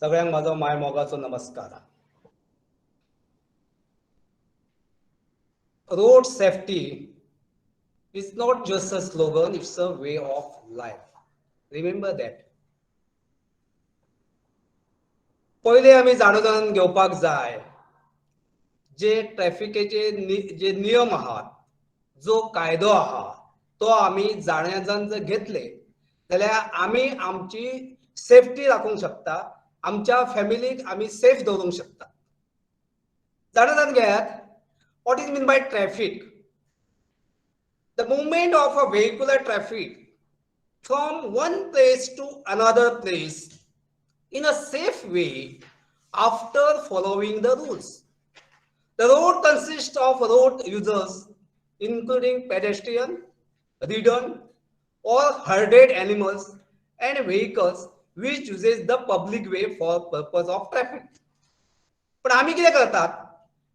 सगळ्यांक माझो माय मोगाचो नमस्कार. Road safety is not just a slogan, it's a way of life. Remember that. पहिले आम्ही जाणून घेवपाक जाय जे ट्रॅफिकेचे जे नियम आहात, जो कायदो आहा तो आम्ही जाणून जर घेतले जाल्यार आम्ही आमची सेफ्टी राखूंक शकता, आमच्या फॅमिलीक आम्ही सेफ दवरूंक शकता. जाणून घेयात what is meant by traffic. The movement of a vehicular traffic from one place to another place in a safe way after following the rules. The road consists of road users including pedestrian, ridden or herded animals and vehicles which uses the public way for purpose of traffic. पण आम्ही किती करतात?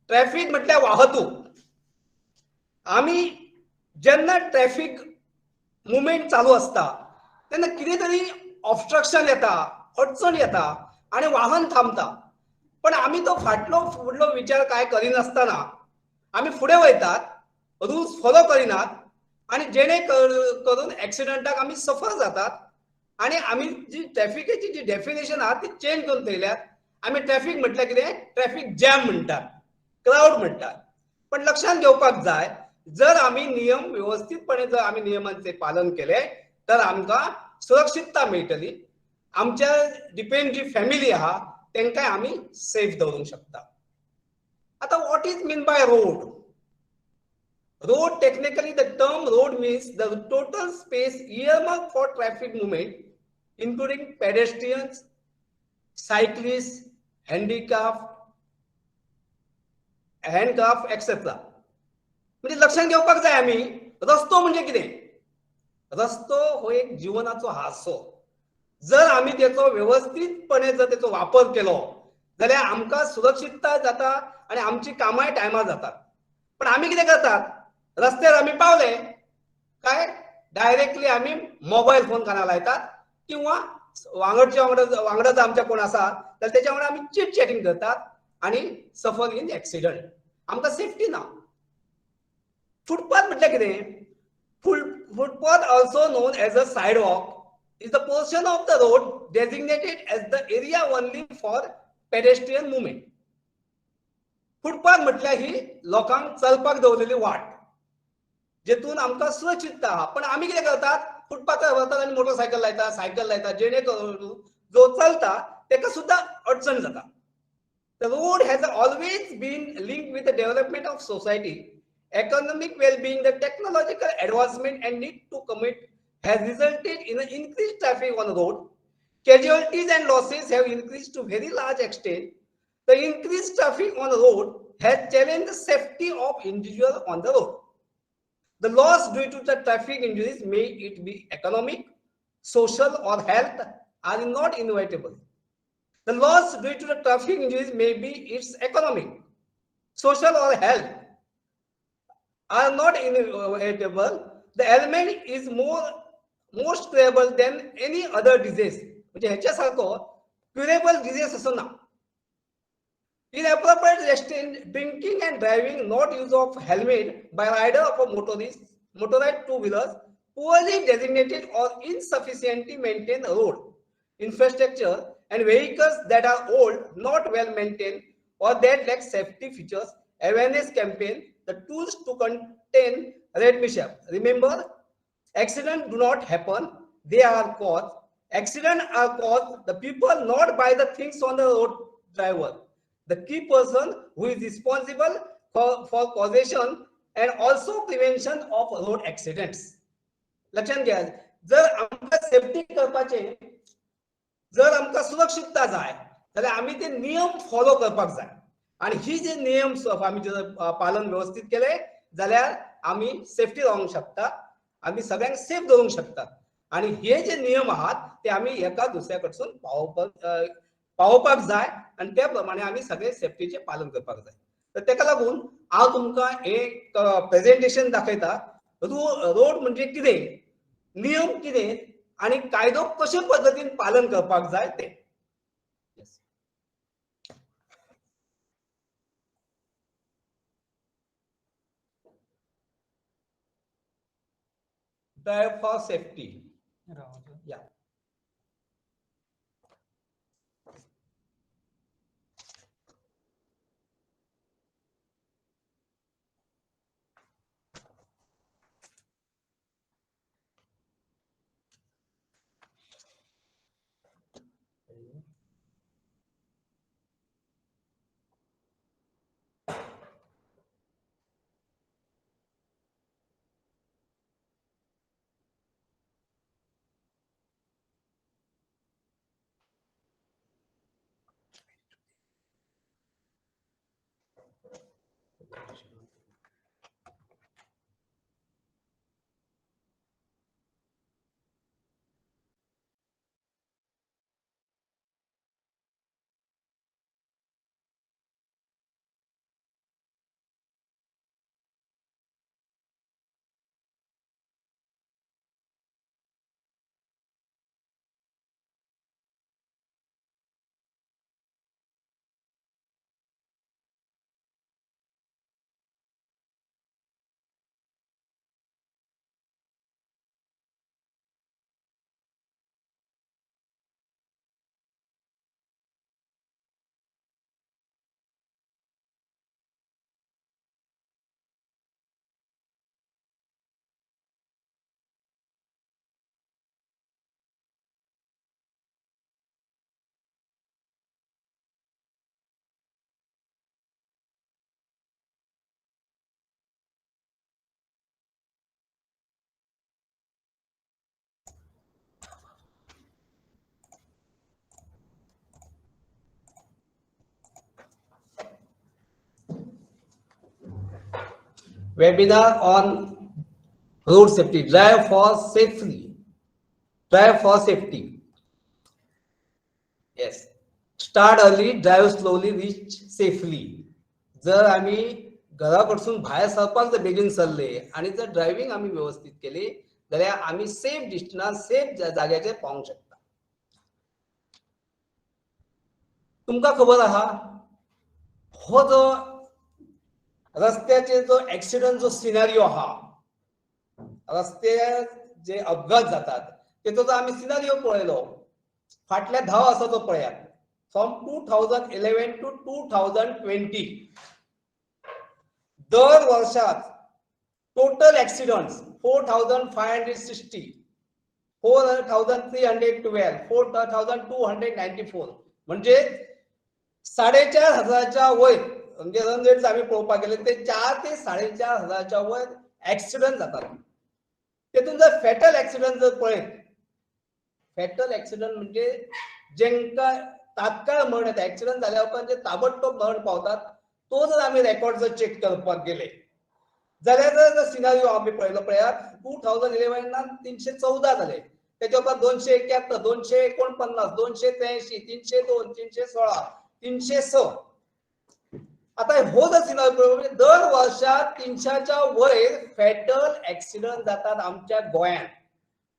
Traffic म्हटल्यार वाहतूक. आम्ही जेन्ना traffic movement चालू असता तेन्ना कितें तरी ऑब्स्ट्रक्शन येता, अडचण येता आणि वाहन थांबता. पण आम्ही तो फाटलो फुडलो विचार काय करिनासतना आम्ही फुडें वयतात, रूल्स फॉलो करिनात आणि जेणे करून ऍक्सिडेंटाक आम्ही सफर जातात. आणि आम्ही जी ट्रॅफिकेची जी डेफिनेशन आहा ती चेंज करून थेयल्यात. आम्ही ट्रॅफिक म्हटल्यार कितें? ट्रॅफिक जॅम म्हणटात, क्राउड म्हणटात. पण लक्षात घेवपाक जाय जर आम्ही नियम व्यवस्थितपणे जर आम्ही नियमांचे पालन केले तर आमकां सुरक्षितता मेळटली. आमच्या डिपेंड जी फॅमिली आहा तेंकाय आम्ही सेफ दवरूंक शकता. आता what is mean by road? Road, technically the term road means the total space earmarked for traffic movement including pedestrians, cyclists, handicapped, etc. म्हणजे लक्षात घेवपाक जाय आम्ही रस्तो म्हणजे कितें? रस्तो हो एक जीवनाचो हासो. जर आम्ही त्याचो व्यवस्थितपणे जर त्याचो वापर केलो जाल्यार आमकां सुरक्षितता जाता आणि आमची कामाय टायमार जातात. पण आम्ही कितें करतात? रस्त्यार आम्ही पावले काय डायरेक्टली आम्ही मोबाईल फोन कानार लायतात किंवा वांगडा जर आमच्या कोण आसा तर त्याच्या वांगडा आम्ही चिट चॅटिंग करतात आणि सफर इन ऍक्सिडेंट. आमकां सेफ्टी ना. फुटपाथ म्हटल्यार कितें? Footpath also known as a sidewalk is the portion of the road designated as the area only for pedestrian movement. Footpath म्हटल्यार ही लोकांक चलपाक दवरलेली वाट जेतून आमकां सुरक्षितता आहा. पण आम्ही कितें करतात? फुटपाथार वतात आणि मोटरसायकल लायतात, सायकल लायतात, जेणे करून जो चलता तेका सुद्धा अडचण जाता. The road has always been linked with the development of society, economic well-being, the technological advancement and need to commit has resulted in an increased traffic on the road. Casualties and losses have increased to very large extent. The increased traffic on the road has challenged the safety of individuals on the road. The loss due to the traffic injuries, may it be economic, social or health, are not inevitable. The loss due to the traffic injuries may be its economic, social or health are not inevitable. The element is most curable than any other disease. म्हणजे ह्याच्यासारखो curable disease असो ना. Inappropriate restraint, drinking and driving, not use of helmet by rider of a motorized two-wheelers, poorly designated or insufficiently maintained road infrastructure, and vehicles that are old, not well maintained, or that lack safety features, awareness campaign, the tools to contain road mishap. Remember, accidents do not happen, they are caused. Accidents are caused the people, not by the things on the road driver. The key person who is responsible for causation and also prevention of road accidents. लक्षात घ्या, जर आमकां safety करपाचे, जर आमकां सुरक्षितता जाय जाल्यार आम्ही ते नियम फॉलो करपाक जाय. आणि ही जे नियम आम्ही जर पालन व्यवस्थित केले जाल्यार आम्ही सेफ्टी रावंक शकता, आम्ही सगळ्यांक सेफ दवरूंक शकता. आणि हे जे नियम आहात ते आम्ही एका दुसऱ्या कडसून पावोवपाक जाय आणि त्या प्रमाणे आम्ही सगळे सेफ्टीचे पालन करपाक जाय. तर तेका लागून हांव तुमकां एक प्रेझेंटेशन दाखयता. रोड म्हणजे कितें, नियम कितें आणि कायदो कशे पद्धतीन पालन करपाक जाय ते. drive for safety. Yeah. Webinar on road safety. Drive for safely. Drive for safety. Yes. Start early, drive slowly, reach safely. जर आम्ही घराकडसून बाहेर सरपाक जर बेगीन सरले आणि जर ड्रायव्हिंग आम्ही व्यवस्थित केली जाल्यार आम्ही सेफ डिस्टन्स सेफ जाग्याचेर पावंक शकता. तुमकां खबर आहा हो जो रस्त्याचे जो ऍक्सिडेंट जो सिनारिओ आहा रस्ते जे अपघात जातात तेचो जर आम्ही सिनारिओ पळयलो फाटल्या 10 वर्सांचो पळयात फ्रॉम 2011 टू 2020 दर वर्षात टोटल ऍक्सिडेंट्स 4560 4312 4294 म्हणजे 4500च्या वयर म्हणजे रन रेट आम्ही पळोवपाक गेले ते 4 ते 4500च्या वयर ऍक्सिडेंट जातात. तेतून जर फॅटल ऍक्सिडेंट जर पळयत फॅटल ऍक्सिडेंट म्हणजे जेंका तात्काळ मरण येता ऍक्सिडेंट जाल्या उपरांत जे ताबडतोब मरण पावतात तो जर आम्ही रेकॉर्ड जर चेक करपाक गेले जाल्यार जर सिनारिओ आम्ही पळयलो पळयात 2011 314 जाले त्याच्या उपरांत 271 249 283 302 316 306 आता हो जर सिनारिओ म्हणजे दर वर्षात 300च्या वयर फॅटल ऍक्सिडेंट जातात आमच्या गोंयांत.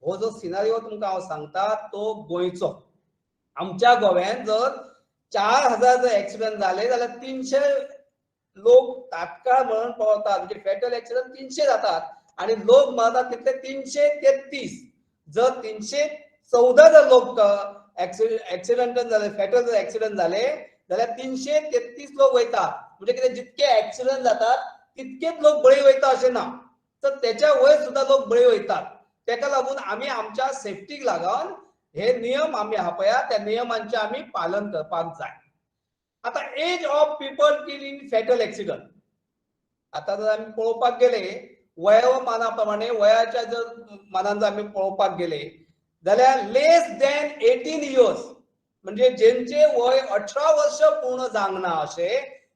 हो जो सिनारिओ तुमकां हांव सांगता तो गोंयचो. आमच्या गोव्यात जर 4000 जर ऍक्सिडेंट झाले जाल्यार 300 लोक तात्काळ मरण पावतात म्हणजे फॅटल ऍक्सिडेंट 300 जातात आणि लोक मरतात तितले 333. जर 314 जर लोक ऍक्सिडेंट झाले फॅटल जर ऍक्सिडेंट झाले जाल्यार 333 लोक वयतात म्हणजे कितें जितके ऍक्सिडेंट जातात तितकेच लोक बळी वयता अशें ना तर त्याच्या वयर सुद्धा लोक बळी वयतात. तेका लागून आम्ही आमच्या सेफ्टीक लागून हे नियम आम्ही आहा पळय त्या नियमांचे आम्ही पालन करपाक जाय. आता age of people kill in fatal accident आता जर आम्ही पळोवपाक गेले वयोमानाप्रमाणे वयाच्या जर मानान जर आम्ही पळोवपाक गेले जाल्यार लेस दॅन 18 इयर्स म्हणजे ज्यांचे वय 18 वर्ष पूर्ण जावंक ना अशे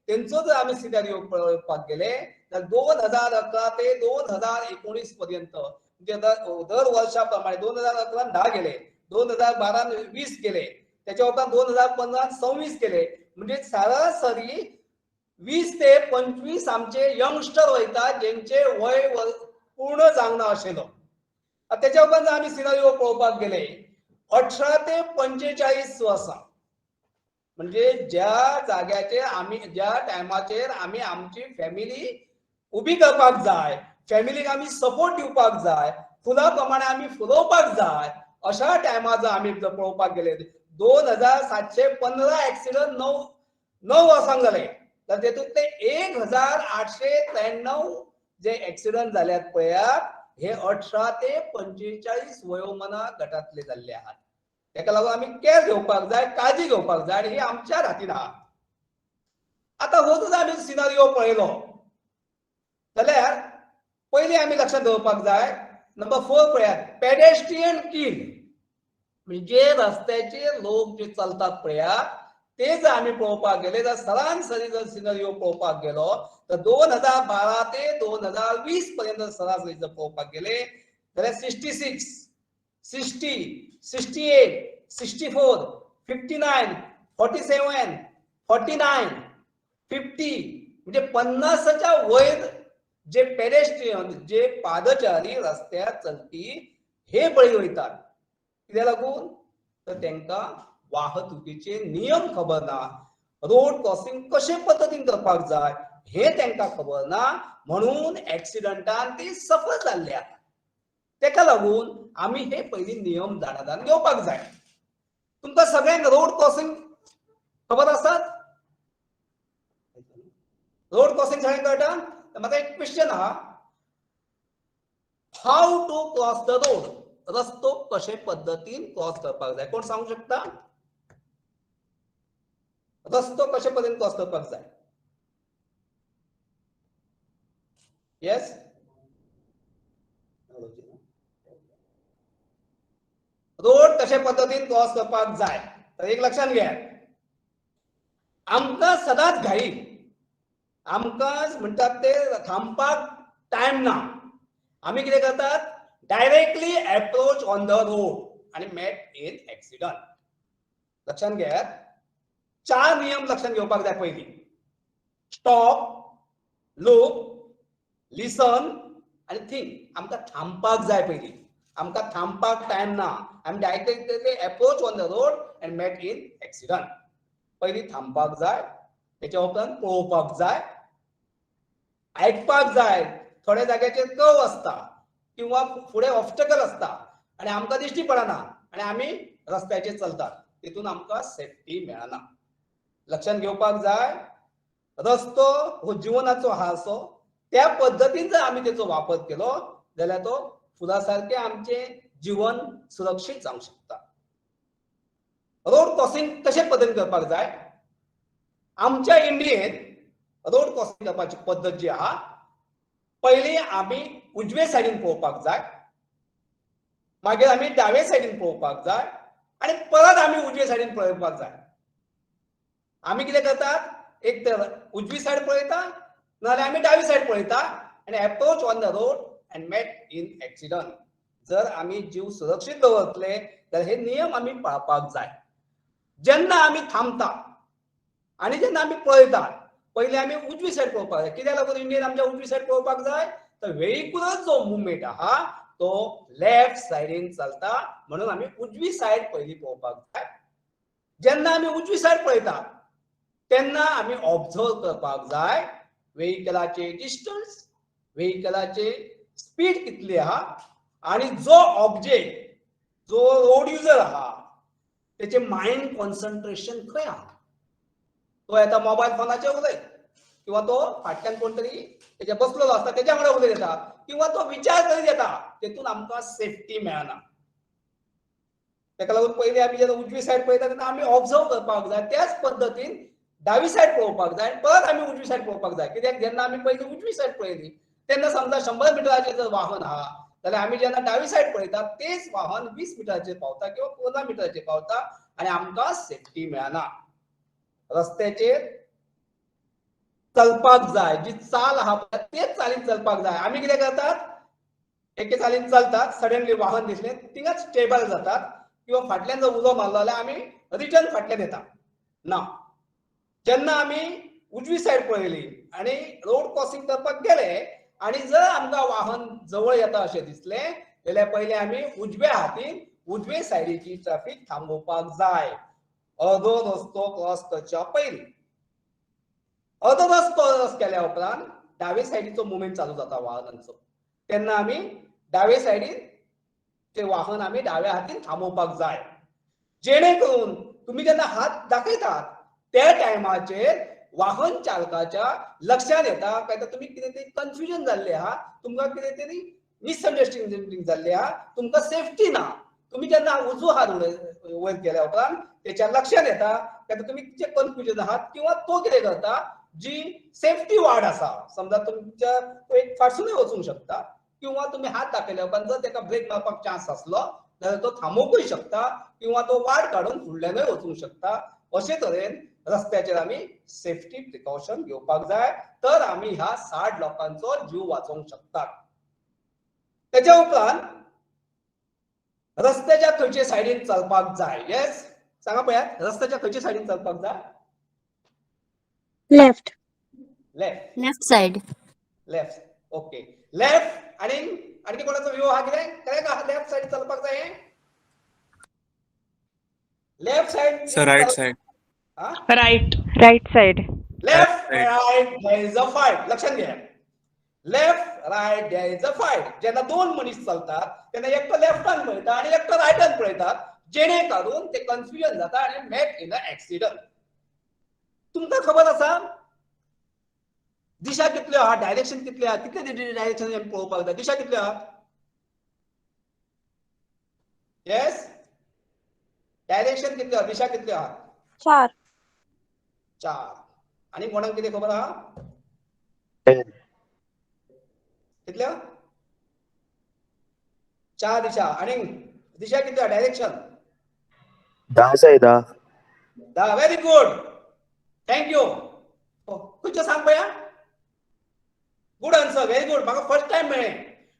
तेंचो जर आम्ही सिनारिओ पळोवपाक गेले जाल्यार 2011 ते 2019 पर्यंत म्हणजे दर वर्षाप्रमाणे 2011 10 गेले 2012 20 केले त्याच्या उपरांत 2015 26 केले म्हणजे सरासरी 20 ते 25 आमचे यंगस्टर वयतात ज्यांचे वय पूर्ण जावंक ना अशेलो. त्याच्या उपरांत आम्ही सिनारिओ पळोवपाक गेले 18 ते 45 वर्सां म्हणजे ज्या जाग्याचेर आम्ही ज्या टायमाचेर आम्ही आमची फॅमिली उभी करपाक जाय फॅमिलीक आम्ही सपोर्ट दिवपाक जाय फुला प्रमाणे आम्ही फुलोवपाक जाय अशा टायमार जर आम्ही जर पळोवपाक गेले 2715 ऍक्सिडेंट 9 वर्सांक जाले तर तेतूंतले 1893 जे ऍक्सिडेंट जाल्यात पळयात हे 18 ते 45 वयोमाना गटातले जाल्ले आहात. तेका लागून आमी केअर घेवपाक जाय, काळजी घेवपाक जाय, आणि ही आमच्या हातीन आहा. आता हो जर आमी सिनारिओ पळयलो जाल्यार पयलीं आमी लक्षात दवरपाक जाय नंबर 4 पळयात पेडेस्ट्रियन किल म्हणजे रस्त्याचेर लोक जे चलतात पळयात ते जर आमी पळोवपाक गेले जाल्यार सरासरी जर सिनारिओ पळोवपाक गेलो तर 2012 ते 2020 पर्यंत सरासरी जर पळोवपाक गेले जाल्यार 66, 60, 68, 64, 59, 47, 49, 50 म्हणजे 50च्या वयर जे पेडेस्ट्रियन जे पादचारी रस्त्यार चलपी हे बळी वयतात. कित्याक लागून तर तांकां वाहतुकीचे नियम खबर ना, रोड क्रॉसिंग कशे पद्दतीन करपाक जाय हे तांकां खबर ना, म्हणून ऍक्सिडेंटान ती सफर जाल्ले आसा. तेका लागून आमी हे पयलीं नियम जाणादान घेवपाक जाय. तुमकां सगळ्यांक रोड क्रॉसिंग खबर आसात? रोड क्रॉसिंग सगळ्यांक कळटा? म्हाका एक क्वेश्चन आहा, how to cross the road? रस्तो कशे पद्धतीन क्रॉस करपाक जाय? कोण सांगू शकता? रस्तो कशे पद्धतीन क्रॉस करपाक जाय? येस, रोड कशे पद्धतीन क्रॉस करपाक जाय तर एक लक्षात घ्या, आमकां सदांच घाई, आमकां म्हणटात ते थांबपाक टायम ना. आमी कितें करतात, directly approach on the road आणि मेट इन ऍक्सिडंट. लक्षात घ्या, 4 नियम लक्षात घेवपाक जाय. पयली स्टॉप, लूक, लिसन आणि थिंक. आमकां थांबपाक जाय. पयली आमकां थांबपाक टायम ना. आमी directly approach on the road and met in accident. पयली थांबपाक जाय, तेच्या उपरांत पळोवपाक जाय, आयकपाक जाय. थोड्या जाग्याचेर कर्व आसता किंवा फुडें ऑब्स्टकल आसता आणि आमकां दिश्टी पडना आणि आमी रस्त्याचेर चलतात, तितून आमकां सेफ्टी मेळना. लक्षात घेवपाक जाय, रस्तो हो जिवनाचो हांसो. त्या पद्दतीन जर आमी तेचो वापर केलो जाल्यार तो फुला सारके आमचे जीवन सुरक्षीत जावंक शकता. रोड क्रॉसिंग कशे पद्धतीन करपाक जाय? आमच्या इंडियेंत रोड क्रॉसिंग करपाची पद्दत जी आहा, पयली आमी उजवे सायडीन पळोवपाक जाय, मागीर आमी दावे सायडीन पळोवपाक जाय आणि परत आमी उजवे सायडीन पळोवपाक जाय. आमी कितें करतात, एक तर उजवी सायड पळयता नाल्यार आमी दावी सायड पळयता आणि approach on the road and met in accident. जर आमी जीव सुरक्षीत दवरतले जाल्यार हे नियम आमी पाळपाक जाय. जेन्ना आमी थांबता आणि जेन्ना आमी पळयता पयलीं आमी उजवी सायड पळोवपाक जाय. कित्याक लागून इंडियेन आमच्या उजवी सायड पळोवपाक जाय तर व्हेइक्युलर जो मुवमेंट आहा तो लेफ्ट सायडीन चलता, म्हणून आमी उजवी सायड पयली पळोवपाक जाय. जेन्ना आमी उजवी सायड पळयता तेन्ना आमी ऑब्झर्व करपाक जाय व्हेइकलाचे डिस्टन्स, व्हेइकलाचे स्पीड कितली आहा आणि जो ऑब्जेक्ट, जो रोड युजर आहा त्याचे माइंड कॉन्सन्ट्रेशन खंय आहा. तो येता मोबायल फोनाचेर उलयत किंवा तो फाटल्यान कोण तरी तेच्या बसलेलो आसता तेच्या वांगडा उलयत येता किंवा तो विचार करीत येता, तेतून आमकां सेफ्टी मेळना. तेका लागून पयलीं आमी जेन्ना उजवी सायड पळयता तेन्ना आमी ऑब्झर्व करपाक जाय. त्याच पद्दतीन दावी सायड पळोवपाक जाय, परत आमी उजवी सायड पळोवपाक जाय. कित्याक जेन्ना आमी पयलीं उजवी सायड पळयली तेन्ना समजा 100 मिटराचेर जर वाहन आहा जाल्यार आमी जेन्ना दावी सायड पळयता तेच वाहन 20 मिटराचेर पावता किंवा 15 मिटराचेर पावता आणि आमकां सेफ्टी मेळना. रस्त्याचेर चलपाक जाय, जी चाल आहा तेच चालीन चलपाक जाय. आमी कितें करतात, एके चालीन चलतात, सडनली वाहन दिसलें थिंगाच स्टेबल जातात किंवा फाटल्यान जर उलो मारलो जाल्यार आमी रिटर्न फाटल्यान येता. ना, जेन्ना आमी उजवी सायड पळयली आणि रोड क्रॉसिंग करपाक गेले आणि जर आमकां वाहन जवळ येता अशें दिसलें जाल्यार पयलीं आमी उजव्या हातीन उजवे सायडीची ट्रॅफिक थांबोवपाक जाय. अर्दो रस्तो क्रॉस करच्या पयलीं. अर्दो रस्तो क्रॉस केल्या उपरांत दावे सायडीचो मुवमेंट चालू जाता वाहनांचो, तेन्ना आमी डावे सायडीन ते वाहन आम्ही डाव्या हातीन थांबोवपाक जाय, जेणेकरून तुम्ही जेन्ना हात दाखयतात त्या टायमाचेर वाहन चालकाच्या लक्षात येता काय तर तुम्ही कितें तरी कन्फ्युजन जाल्ले आहा, तुमकां कितें तरी मिसअंडरस्टँडिंग जाल्ली आहा, तुमकां सेफ्टी ना. तुम्ही जेन्ना उजवो हात वयर केल्या उपरांत त्याच्या लक्षात येता काय तर तुम्ही कन्फ्युजन आहात किंवा तो कितें करता जी सेफ्टी वार्ड आसा, समजा तुमच्या तो एक फाटसूनय वचूंक शकता किंवा तुम्ही हात दाखयल्या उपरांत जर ताका ब्रेक मारपाक चान्स आसलो जाल्यार तो थांबोवंकूय शकता किंवा तो वाट काडून फुडल्यानूय वचूंक शकता. अशे तरेन रस्त्याचेर आमी सेफ्टी प्रिकॉशन घेवपाक जाय, तर आमी ह्या 60 लोकांचो जीव वाचोवंक शकतात. त्याच्या उपरांत रस्त्याच्या खंयचे सायडीन चलपाक जाय? येस, सांगा पळयात, रस्त्याच्या खंयचे सायडीन चलपाक जाय? Left. Left. Left side. Left. Okay. Left. आणि आणखी कोणाचा व्ह्यू हा कितें? करेक्ट आहा, लेफ्ट सायडीन चलपाक जाय. Left side. Sir right side. Right side. Left right there is a fight. लक्षात घ्या. Left right there is a fight. जेन्ना दोन मनीस चलतात तेन्ना एकटो लेफ्टान पळयता आणि एकटो रायटान पळयतात, जेणे करून ते कन्फ्युजन जाता आणि मेट इन अ एक्सिडंट. तुमकां खबर आसा दिशा कितल्यो आहा, डायरेक्शन कितले आहा, कितले डायरेक्शन आमी पळोवपाक जाय? दिशा कितल्यो आहा? येस, डायरेक्शन कितल्यो आहा, दिशा कितल्यो आहा? 4. 4. आणि कोणाक कितें खबर आहा? 10. कितल्यो? 4 दिशा. आणि दिशा कितल्यो आहा, डायरेक्शन? 10 साय 10. 10. Very good, thank you. खंयच्यो सांग पळया. Good answer, very good. म्हाका फर्स्ट टाइम मेळ्ळें.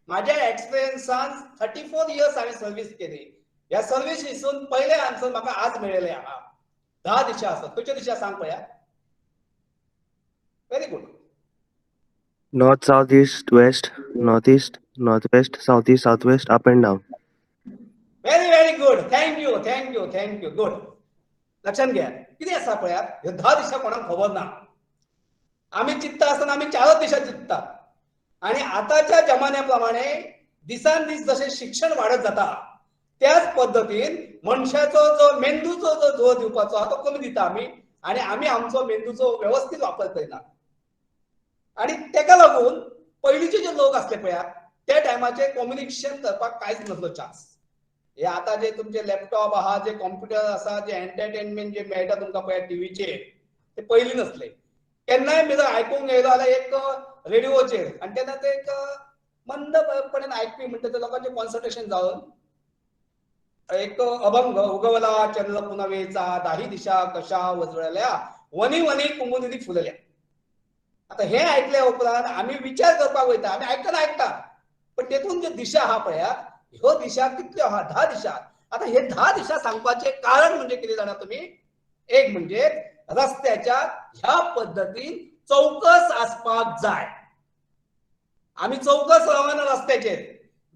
माझ्या एक्सपिरियन्सान 34 इयर्स हांवें सर्व्हिस केली. ह्या सर्व्हिसीसून पयले आन्सर म्हाका आज मेळिल्ले आहा. 10 दिशा आसात. खंयच्यो दिशा सांग पळया. Very good. North, south, east, west, northeast, northwest, southeast, southwest, up and down. Very good. Thank you. Good. लक्षात घ्या. कितें आसा पळयात, ह्यो 10 दिशा कोणाक खबर ना. आम्ही चित्ता आसतना आम्ही 4 दिशा चित्तात. आणि आताच्या जमान्याप्रमाणे दिसान दीस जसे शिक्षण वाढत जाता त्याच पद्धतीन मनशाचो जो मेंदूचो जो जोर दिवपाचो आहा तो कमी दिता आम्ही, आणि आम्ही आमचो मेंदूचो व्यवस्थित वापर करिना. आणि तेका लागून पयलींचे जे लोक असले पळया त्या टायमाचे कम्युनिकेशन करपाक कांयच नसलो चान्स. हे आता जे तुमचे लॅपटॉप आहा, जे कॉम्प्युटर आसा, जे एंटरटेनमेंट जे मेळटा तुमकां पळया टीव्हीचेर, ते पयलीं नसले. केन्नाय मी जर आयकूंक येयलो जाल्यार एक रेडिओचेर, आणि तेन्ना ते एक मंदपणान आयकपी म्हणटा ते लोकांचे कॉन्सन्ट्रेशन जावन एक अभंग उगवला चंद्र पुनवेचा, दाही दिशा कशा वजळल्या, वनी वनी कुमुदिनी फुलल्या. आता हे ऐकल्या उपरांत आम्ही विचार करपाक वयता. आम्ही ऐकता पण तेतून जे दिशा आहा पळया ह्यो दिशा कितल्यो आहा? 10 दिशा. आता हे 10 दिशा सांगपाचे कारण म्हणजे कितें जाणा तुम्ही? एक म्हणजे रस्त्याच्या ह्या पद्धतीन चौकस आसपाक जाय. आम्ही चौकस रावना रस्त्याचेर.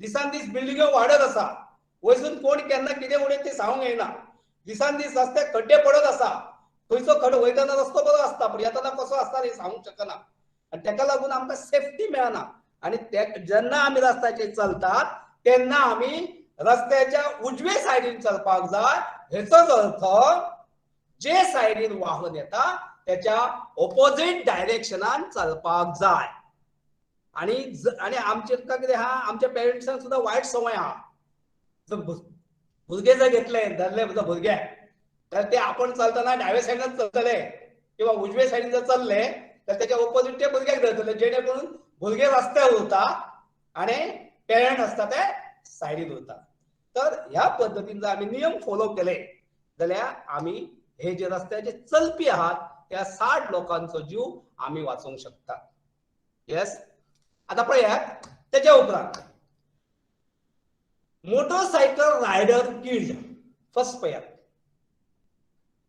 दिसान दीस बिल्डिंग्यो वाडत आसा, वयसून कोण केन्ना कितें उडयत ते सांगूंक येना. दिसान दीस रस्त्याक खड्डे पडत आसा, खंयचो खड्डो वयताना रस्तो बरो आसता पण येताना कसो आसता हे सांगूंक शकना. आणि ताका लागून आमकां सेफ्टी मेळना. आणि जेन्ना आमी रस्त्याचेर चलतात तेन्ना आमी रस्त्याच्या उजवे सायडीन चलपाक जाय. हेचोच अर्थ जे सायडीन वाहन येता त्याच्या ऑपोजिट डायरेक्शनान चलपाक जाय. आणि आमचें कितें आहा, आमच्या पेरेंट्सांक सुद्धा वायट संवय आहा. भुरगे जर घेतले धरले भुरगे तर ते आपण चलताना डाव्या सायडीन चलतले किंवा उजवे सायडीन जर चलले तर त्याच्या ऑपोजिट ते भुरग्याक धरतले, जेणेकरून भुरगे रस्त्यार उरता आणि पेरेंट असता ते सायडीन उरता. तर ह्या पद्धतीन जर आम्ही नियम फॉलो केले जाल्यार आम्ही हे जे रस्त्याचे चलपी आहात त्या 60 लोकांचो जीव आम्ही वाचोवंक शकता. येस. आता पळयात त्याच्या उपरांत मोटरसायकल रायडर किल्ड. फर्स्ट पळयात,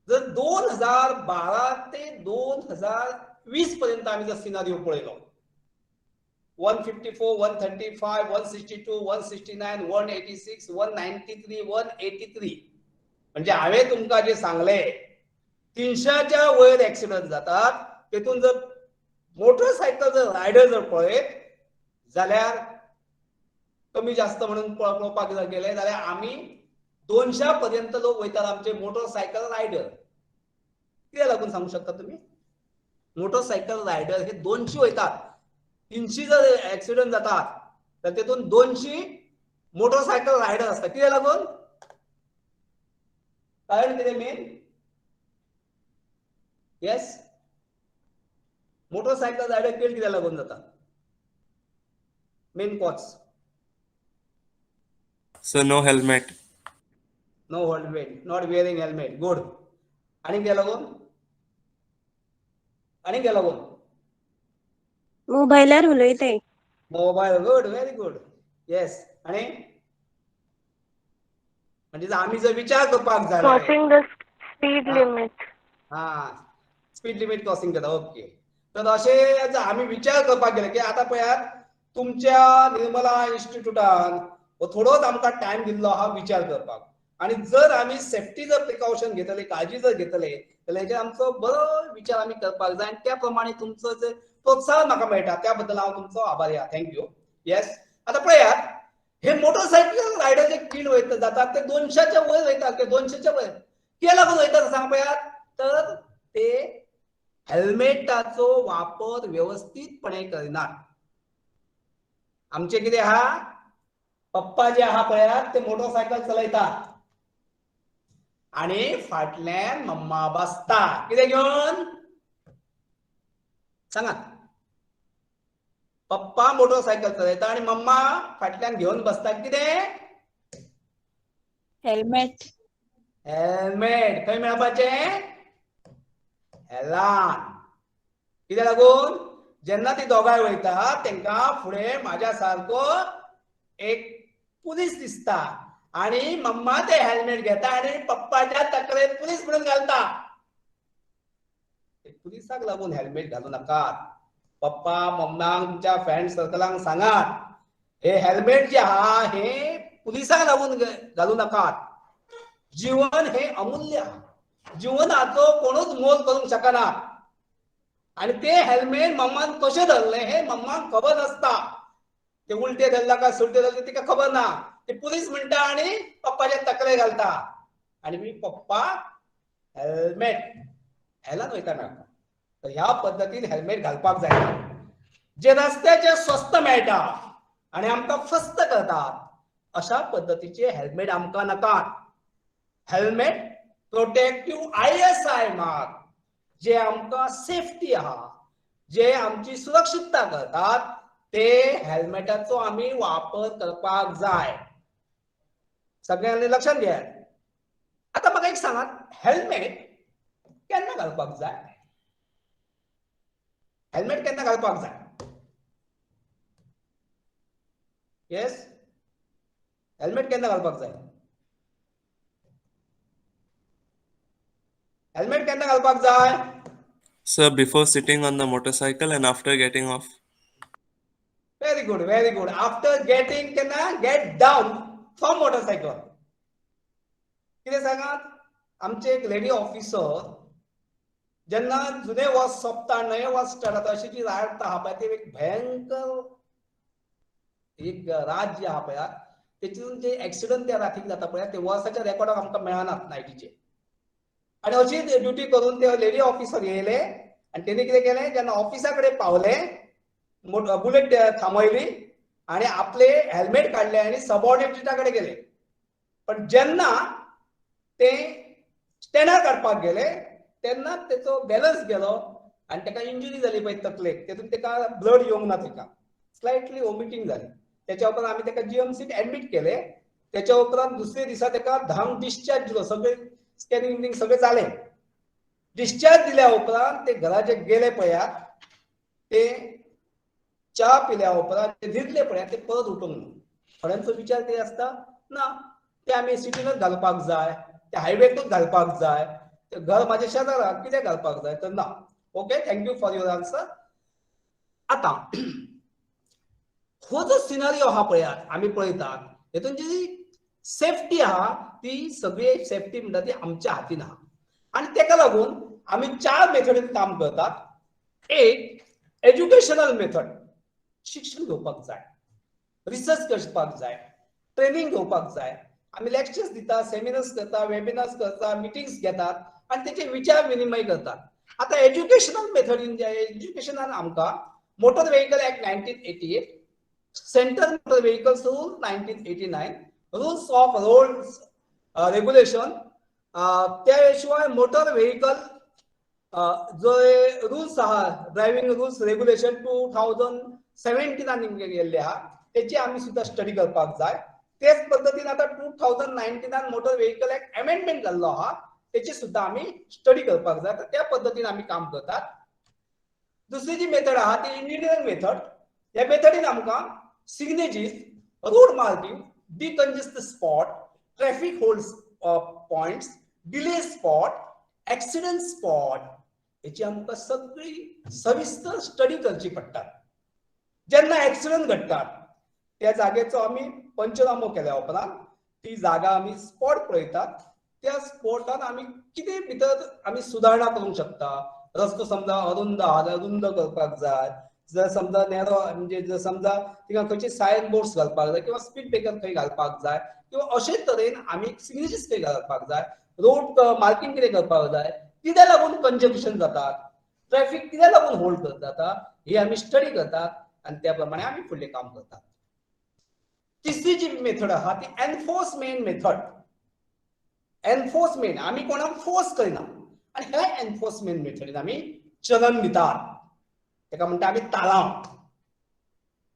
जर 2012 ते 2020 पर्यंत आम्ही जर सिनारिओ पळयलो 154, 135, 162, 169, 186, 193, 183, म्हणजे हांवें तुमकां जे सांगले 300च्या वयर एक्सिडंट जातात. तेतून जर मोटरसायकल जर रायडर जर पळयत जाल्यार कमी जास्त म्हणून पळोवपाक जर गेले जाल्यार आमी 200 पर्यंत लोक वयतात आमचे मोटरसायकल रायडर. कित्याक लागून सांगू शकता तुम्ही? मोटरसायकल रायडर हे 200 वयतात. 300 जर ऍक्सिडेंट जातात तर तेतून 200 मोटरसायकल रायडर असतात. कित्याक लागून? कारण कितें main? Yes, motorcycle rider kill कित्याक लागून जाता? Main cause So no helmet. No helmet, not wearing helmet. Good. आणि कित्याक लागून? आणि कित्याक लागून? मोबायलार उलयताय. Mobile. Good, very good. Yes. आणि म्हणजे आम्ही जर विचार करपाक जाय क्रॉसिंग द स्पीड लिमिट. हा, स्पीड लिमिट क्रॉसिंग करता. ओके. तर असे जर आम्ही विचार करपाक गेले की आता पळयात तुमच्या निर्मला इन्स्टिट्यूटान थोडोच आमकां टायम दिल्लो आहा विचार करपाक. आणि जर आम्ही सेफ्टी जर प्रिकॉशन घेतले, काळजी जर घेतले जाल्यार हेचेर आमचो बरो विचार आम्ही करपाक जाय आणि त्या प्रमाणे तुमचो जे प्रोत्साहन म्हाका मेळटा त्या बद्दल हांव तुमचो आभारी आहा. थँक्यू. येस. आता पळयात हे मोटरसायकल रायडर जे किल वयता जातात ते 200च्या वयर वयतात, ते 200च्या वयर कित्याक लागून वयतात सांग पळयात? तर ते हेल्मेटाचो वापर व्यवस्थितपणे करिनात. आमचे कितें आहा? पप्पा जे आहा पळयात ते मोटरसायकल चलयतात आणि फाटल्यान मम्मा बसता. कितें घेवन? सांगात. पप्पा मोटरसायकल चलयता आणि मम्मा फाटल्यान घेवन बसता. कितें? हेल्मेट. हेल्मेट. खंय मेळपाचें? हेलान. कित्याक लागून? जेन्ना ती दोगांय वयता तेंकां फुडें म्हाज्या सारको एक पुलीस दिसता आणि मम्मा ते हेल्मेट घेता आणि पप्पाच्या तकलेर पुलीस म्हणून घालता. पुलिसाक लागून हेल्मेट घालू नाकात. पप्पा मम्माक तुमच्या फ्रेंड सर्कलांक सांगात हे हेल्मेट जे आहा हे पुलिसाक लागून घालू नाकात. जीवन हे अमूल्य आहा. जीवनाचो कोणूच मोल करूंक शकना आणि ते हेल्मेट मम्मान कशें धरले हे मम्माक खबर नासता. ते उलटे धरला काय सुलटे धरले तिका खबर ना. ते पुलीस म्हणटा आणि पप्पाच्या तकलेर घालता आणि मी पप्पा हेल्मेट हेलान वयता मेळटा. तर ह्या पद्दतीन हेल्मेट घालपाक जाय. जे रस्त्याचे स्वस्त मेळटा आणि आमकां फस्त करतात अशा पद्दतीचे हेल्मेट आमकां नाकात. हेल्मेट प्रोटेक्टिव्ह ISI मार्क जे आमकां सेफ्टी आहा, जे आमची सुरक्षितता करतात ते हेल्मेटाचो आम्ही वापर करपाक जाय. सगळ्यांनी लक्षात घ्या. आता म्हाका एक सांगात हेल्मेट केन्ना घालपाक जाय? हेल्मेट केन्ना घालपाक जाय? येस, हेल्मेट केन्ना घालपाक जाय? हेल्मेट केन्ना घालपाक जाय? Sir, before sitting on the motorcycle and after getting off. Very good, very good. After getting केन्ना? Get down from motorcycle. कितें सांगात? आमचे एक लेडी ऑफिसर जेन्ना जुने वर्स सोंपता नवे वर्स स्टार्ट जाता अशी जी रात आहा पळय ती एक भयंकर एक रात जी आहा पळय तेतून जे ऍक्सिडेंट त्या रातीक जाता पळय ते वर्साच्या रेकॉर्डाक आमकां मेळनात नायटीचे. आणि अशी ड्युटी करून ते लेडी ऑफिसर येयले आणि तेणी कितें केलें जेन्ना ऑफिसा कडेन पावले बुलेट थांबयली आणि आपले हेल्मेट काढले आणि सबऑर्डिनेटा कडेन गेले. पण जेन्ना ते स्टॅनर काडपाक गेले तेन्ना तेचो बॅलन्स गेलो आणि ताका इंजुरी जाली पळय तकलेक. तेतून ताका ब्लड येवंक ना, ताका स्लायटली वॉमिटिंग जाली. त्याच्या उपरांत आमी ताका GMCत एडमिट केले. त्याच्या उपरांत दुसरे दिसा ताका धांक डिस्चार्ज दिलो. सगळे स्कॅनिंग सगळे जालें. डिस्चार्ज दिल्या उपरांत ते घराचे गेले पळयात ते च्या पिल्या उपरांत ते न्हिदले पळयात ते परत उठूंक ना. थोड्यांचो विचार कितें आसता ना ते आमी सिटीनच घालपाक जाय, ते हायवेकूच घालपाक जाय, ते घर म्हाज्या शेजाराक कित्याक घालपाक जाय तर ना. Okay, thank you for your answer. आता हो जो सिनारिओ आहा पळयात आमी पळयतात हेतून जी सेफ्टी आहा ती सगळी सेफ्टी म्हणटा ती आमच्या हातीन आहा आणि तेका लागून आमी 4 मेथडीन काम करतात. एक एज्युकेशनल मेथड, शिक्षण घेवपाक जाय. रिसर्च करपाक जाय, ट्रेनिंग घेवपाक जाय. आमी लेक्चर्स दिता, सेमिनार्स करता, वेबिनार्स करता, मिटिंग्स घेतात आणि त्याचे विचार विनिमय करतात. आता एज्युकेशनल मेथडीन जे एज्युकेशनान आमकां motor vehicle act 1988, central motor vehicles rule 1989, rules of road regulation, त्या शिवाय मोटर व्हेकल जो रूल्स आहा ड्रायव्हिंग रूल्स रेग्युलेशन 2017 गेल्ले आहा त्याची आम्ही सुद्धा स्टडी करपाक जाय. तेच पद्धतीन आता 2019 मोटर व्हेकल ऍक्ट अमेंडमेंट जाल्लो आहा त्याची सुद्धा आम्ही स्टडी करपाक जाय. तर त्या पद्धतीन आम्ही काम करतात. दुसरी जी मेथड आहा ती इंडिविज्युअल मेथड. या मेथडीन आमकां सिग्नेचीस, road marking, decongest spot, traffic hold points, delay spot, accident spot याची आमकां सगळी सविस्तर स्टडी करची पडटा. जेन्ना ऍक्सिडेंट घडटात त्या जागेचो आम्ही पंचनामो केल्या उपरांत ती जागा आम्ही स्पॉट पळयतात. त्या स्पॉटान आम्ही कितें भितर आम्ही सुदारणा करूंक शकता. रस्तो समजा अरुंद आहा जाल्यार रुंद करपाक जाय. जर समजा नॅरो म्हणजे जर समजा थिंगा खंयचे सायन बोर्ड्स घालपाक जाय किंवा स्पीड ब्रेकर खंय घालपाक जाय किंवा अशेच तरेन आमी सिग्नेचीस खंय घालपाक जाय, रोड मार्किंग कितें करपाक जाय, कित्याक लागून कंजक्शन जातात, ट्रॅफिक कित्याक लागून होल्ड जाता ही आमी स्टडी करतात आणि त्या प्रमाणे आमी फुडलें काम करतात. तिसरी जी मेथड आहा ती एनफोर्समेंट मेथड. एनफोर्समेंट आमी कोणाक फोर्स करिना आणि ह्या एनफोर्समेंट मेथडीन आमी चलन दितात. तेका म्हणटा आमी तालांव.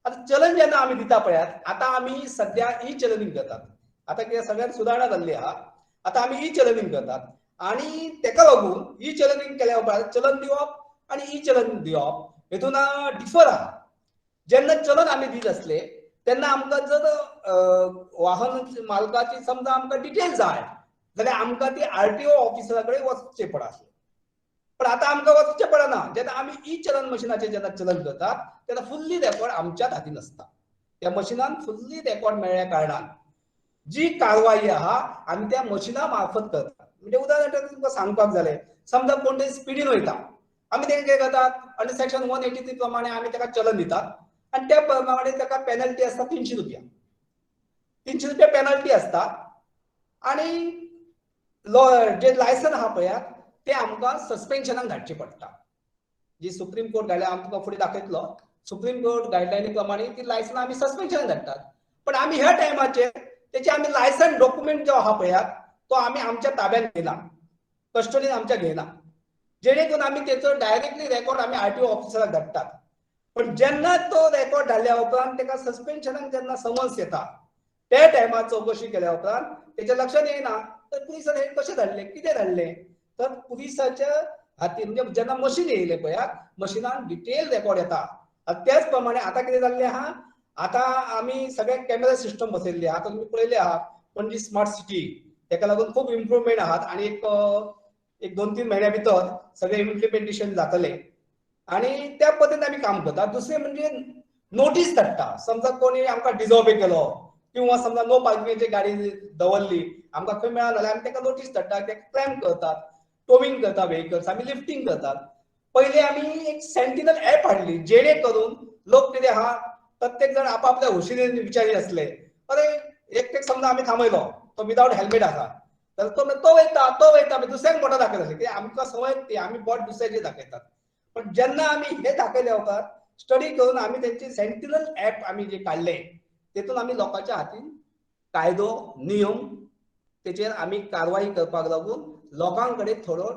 आता चलन जेन्ना आमी दिता पळयात, आता आमी सध्या ई चलनींग करतात. आता कितें सगळ्यांत सुदारणा जाल्ली आहा. आता आमी ई चलनींग करतात आणि तेका लागून ई चलनींग केल्या उपरांत चलन दिवप आणि ई चलन दिवप हेतून डिफर आहा. जेन्ना चलन आमी दीत असले तेन्ना आमकां जर वाहन मालकाची समजा आमकां डिटेल जाय जाल्यार आमकां ती आरटीओ ऑफिसरा कडेन वचचें पडटालें. पण आता आमकां वचचें पडना. जेन्ना आमी ई चलन मशिनाचेर जेन्ना चलन करतात तेन्ना फुल्ली रेकॉर्ड आमच्याच हातीन आसता. त्या मशिनान फुल्ली रेकॉर्ड मेळ्ळ्या कारणान जी कारवाई आहा आमी त्या मशिना मार्फत करतात. म्हणजे उदाहरणार्थ तुमकां सांगपाक जालें, समजा कोण तरी स्पिडीन वयता, आमी तेका कितें करतात अंडर सेक्शन 183 प्रमाणे आमी तेका चलन दितात आणि त्या प्रमाणे तेका पेनल्टी आसता 300 रुपया. 300 रुपया पेनल्टी आसता आणि जे लायसन आहा पळयात ते आमकां सस्पेन्शनाक धाडचें पडटा. जी सुप्रीम कोर्ट गायडलायन आमी तुका फुडें दाखयतलो. सुप्रीम कोर्ट गायडलायनी प्रमाणे ती लायसन आमी सस्पेन्शनाक धाडटात. पण आमी ह्या टायमाचेर तेचे आमी लायसन डॉक्युमेंट जो आहा पळयात तो आमी आमच्या ताब्यात घेना, कस्टडीन आमच्या घेना, जेणे करून आमी तेचो डायरेक्टली रेकॉर्ड आमी आरटीओ ऑफिसराक धाडटात. पण जेन्ना तो रेकॉर्ड धाडल्या उपरांत तेका सस्पेन्शनाक जेन्ना समन्स येता त्या टायमार चौकशी केल्या उपरांत तेच्या लक्षात येयना तर पुलिसान हे कशें धाडले, कितें धाडले, तर पुलिसाच्या हातीन म्हणजे जेन्ना मशीन येयले पळयात मशिनान डिटेल रेकॉर्ड येता. त्याच प्रमाणे आता कितें जाल्लें आहा, आता आमी सगळे कॅमेरा सिस्टम बसयल्ले आहा. आता तुमी पळयले आहा पणजी स्मार्ट सिटी तेका लागून खूब इम्प्रुवमेंट आहात आणि एक 2-3 म्हयन्या भितर सगळे इम्प्लिमेंटेशन जातले आणि त्या पद्दतीन आमी काम करतात. दुसरें म्हणजे नोटीस धाडटा. समजा कोणी आमकां डिजॉबे केलो किंवा समजा नो पार्किंगेची गाडी दवरली आमकां खंय मेळना जाल्यार आमी तेका नोटीस धाडटा, तेका क्लॅम करतात, टोविंग करता व्हेकल्स, आमी लिफ्टिंग करतात. पयलीं आमी एक सेंटिनल ऍप हाडली जेणे करून लोक कितें आहा प्रत्येक जण आपापल्या हुशीरेन विचारी आसले, अरे एकटेक समजा आमी थांबयलो तो विदाउट हेल्मेट आसा जाल्यार तो वयता दुसऱ्याक बोटां दाखयताले कित्याक आमकां संवय ती आमी बोट दुसऱ्याचेर दाखयतात. पण जेन्ना आमी हे दाखयल्या उपरांत स्टडी करून आमी तेंची सेंटिनल ऍप आमी जे काडले तेतून आमी लोकांच्या हातीन कायदो नियम तेचेर आमी कारवाई करपाक लागून लोकां कडेन थोडो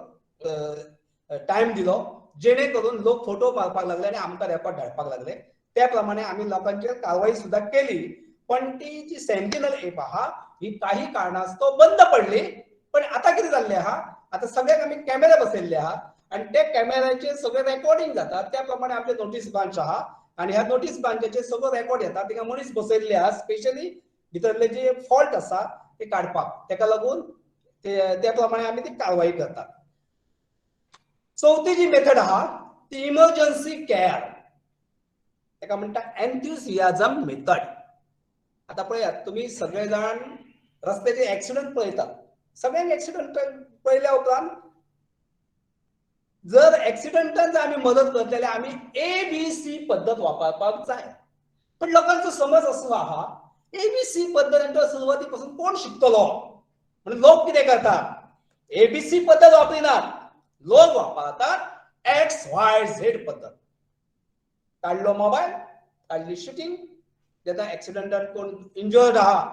टायम दिलो जेणे करून लोक फोटो मारपाक लागले आणि आमकां रेकॉर्ड धाडपाक लागले. त्या प्रमाणे आमी लोकांचेर कारवाई सुद्धा केली. पण ती जी सेंटिनल ऍप आहा ही काही कारणास्तव बंद पडली. पण आता कितें जाल्लें आहा, आता सगळ्याक आमी कॅमेरा बसयल्ले आहात आणि त्या कॅमेराचेर सगळें रेकॉर्डिंग जाता. त्या प्रमाणे आमचे नोटीस ब्रांच आहा आणि ह्या नोटीस ब्रांचाचेर सगळो रेकॉर्ड येता. तिका मनीस बसयल्ले आहा स्पेशली भितरले जे फॉल्ट आसा ते काडपाक. तेका लागून त्या प्रमाणे आमी ती कारवाई करतात. चौथी जी मेथड आहा ती इमर्जन्सी केअर, तेका म्हणटा एन्थुसियाझम मेथड. आता पळयात तुमी सगळे जाण रस्त्याचे ऍक्सिडेंट पळयतात. सगळ्यांक ऍक्सिडेंट पळयल्या उपरांत जर ऍक्सिडेंटान जर आमी मदत करतले जाल्यार आमी ABC पद्दत वापरपाक जाय. पण लोकांचा समज असो आहा एबीसी पद्धत सुरुवातीपासून कोण शिकतलो म्हणून लोक किती करतात एबीसी पद्धत वापरिनात लोक वापरतात XYZ पद्धत काढलो मोबाईल काढली शूटिंग जेन्ना ऍक्सिडेंटात कोण इंजर्ड आहा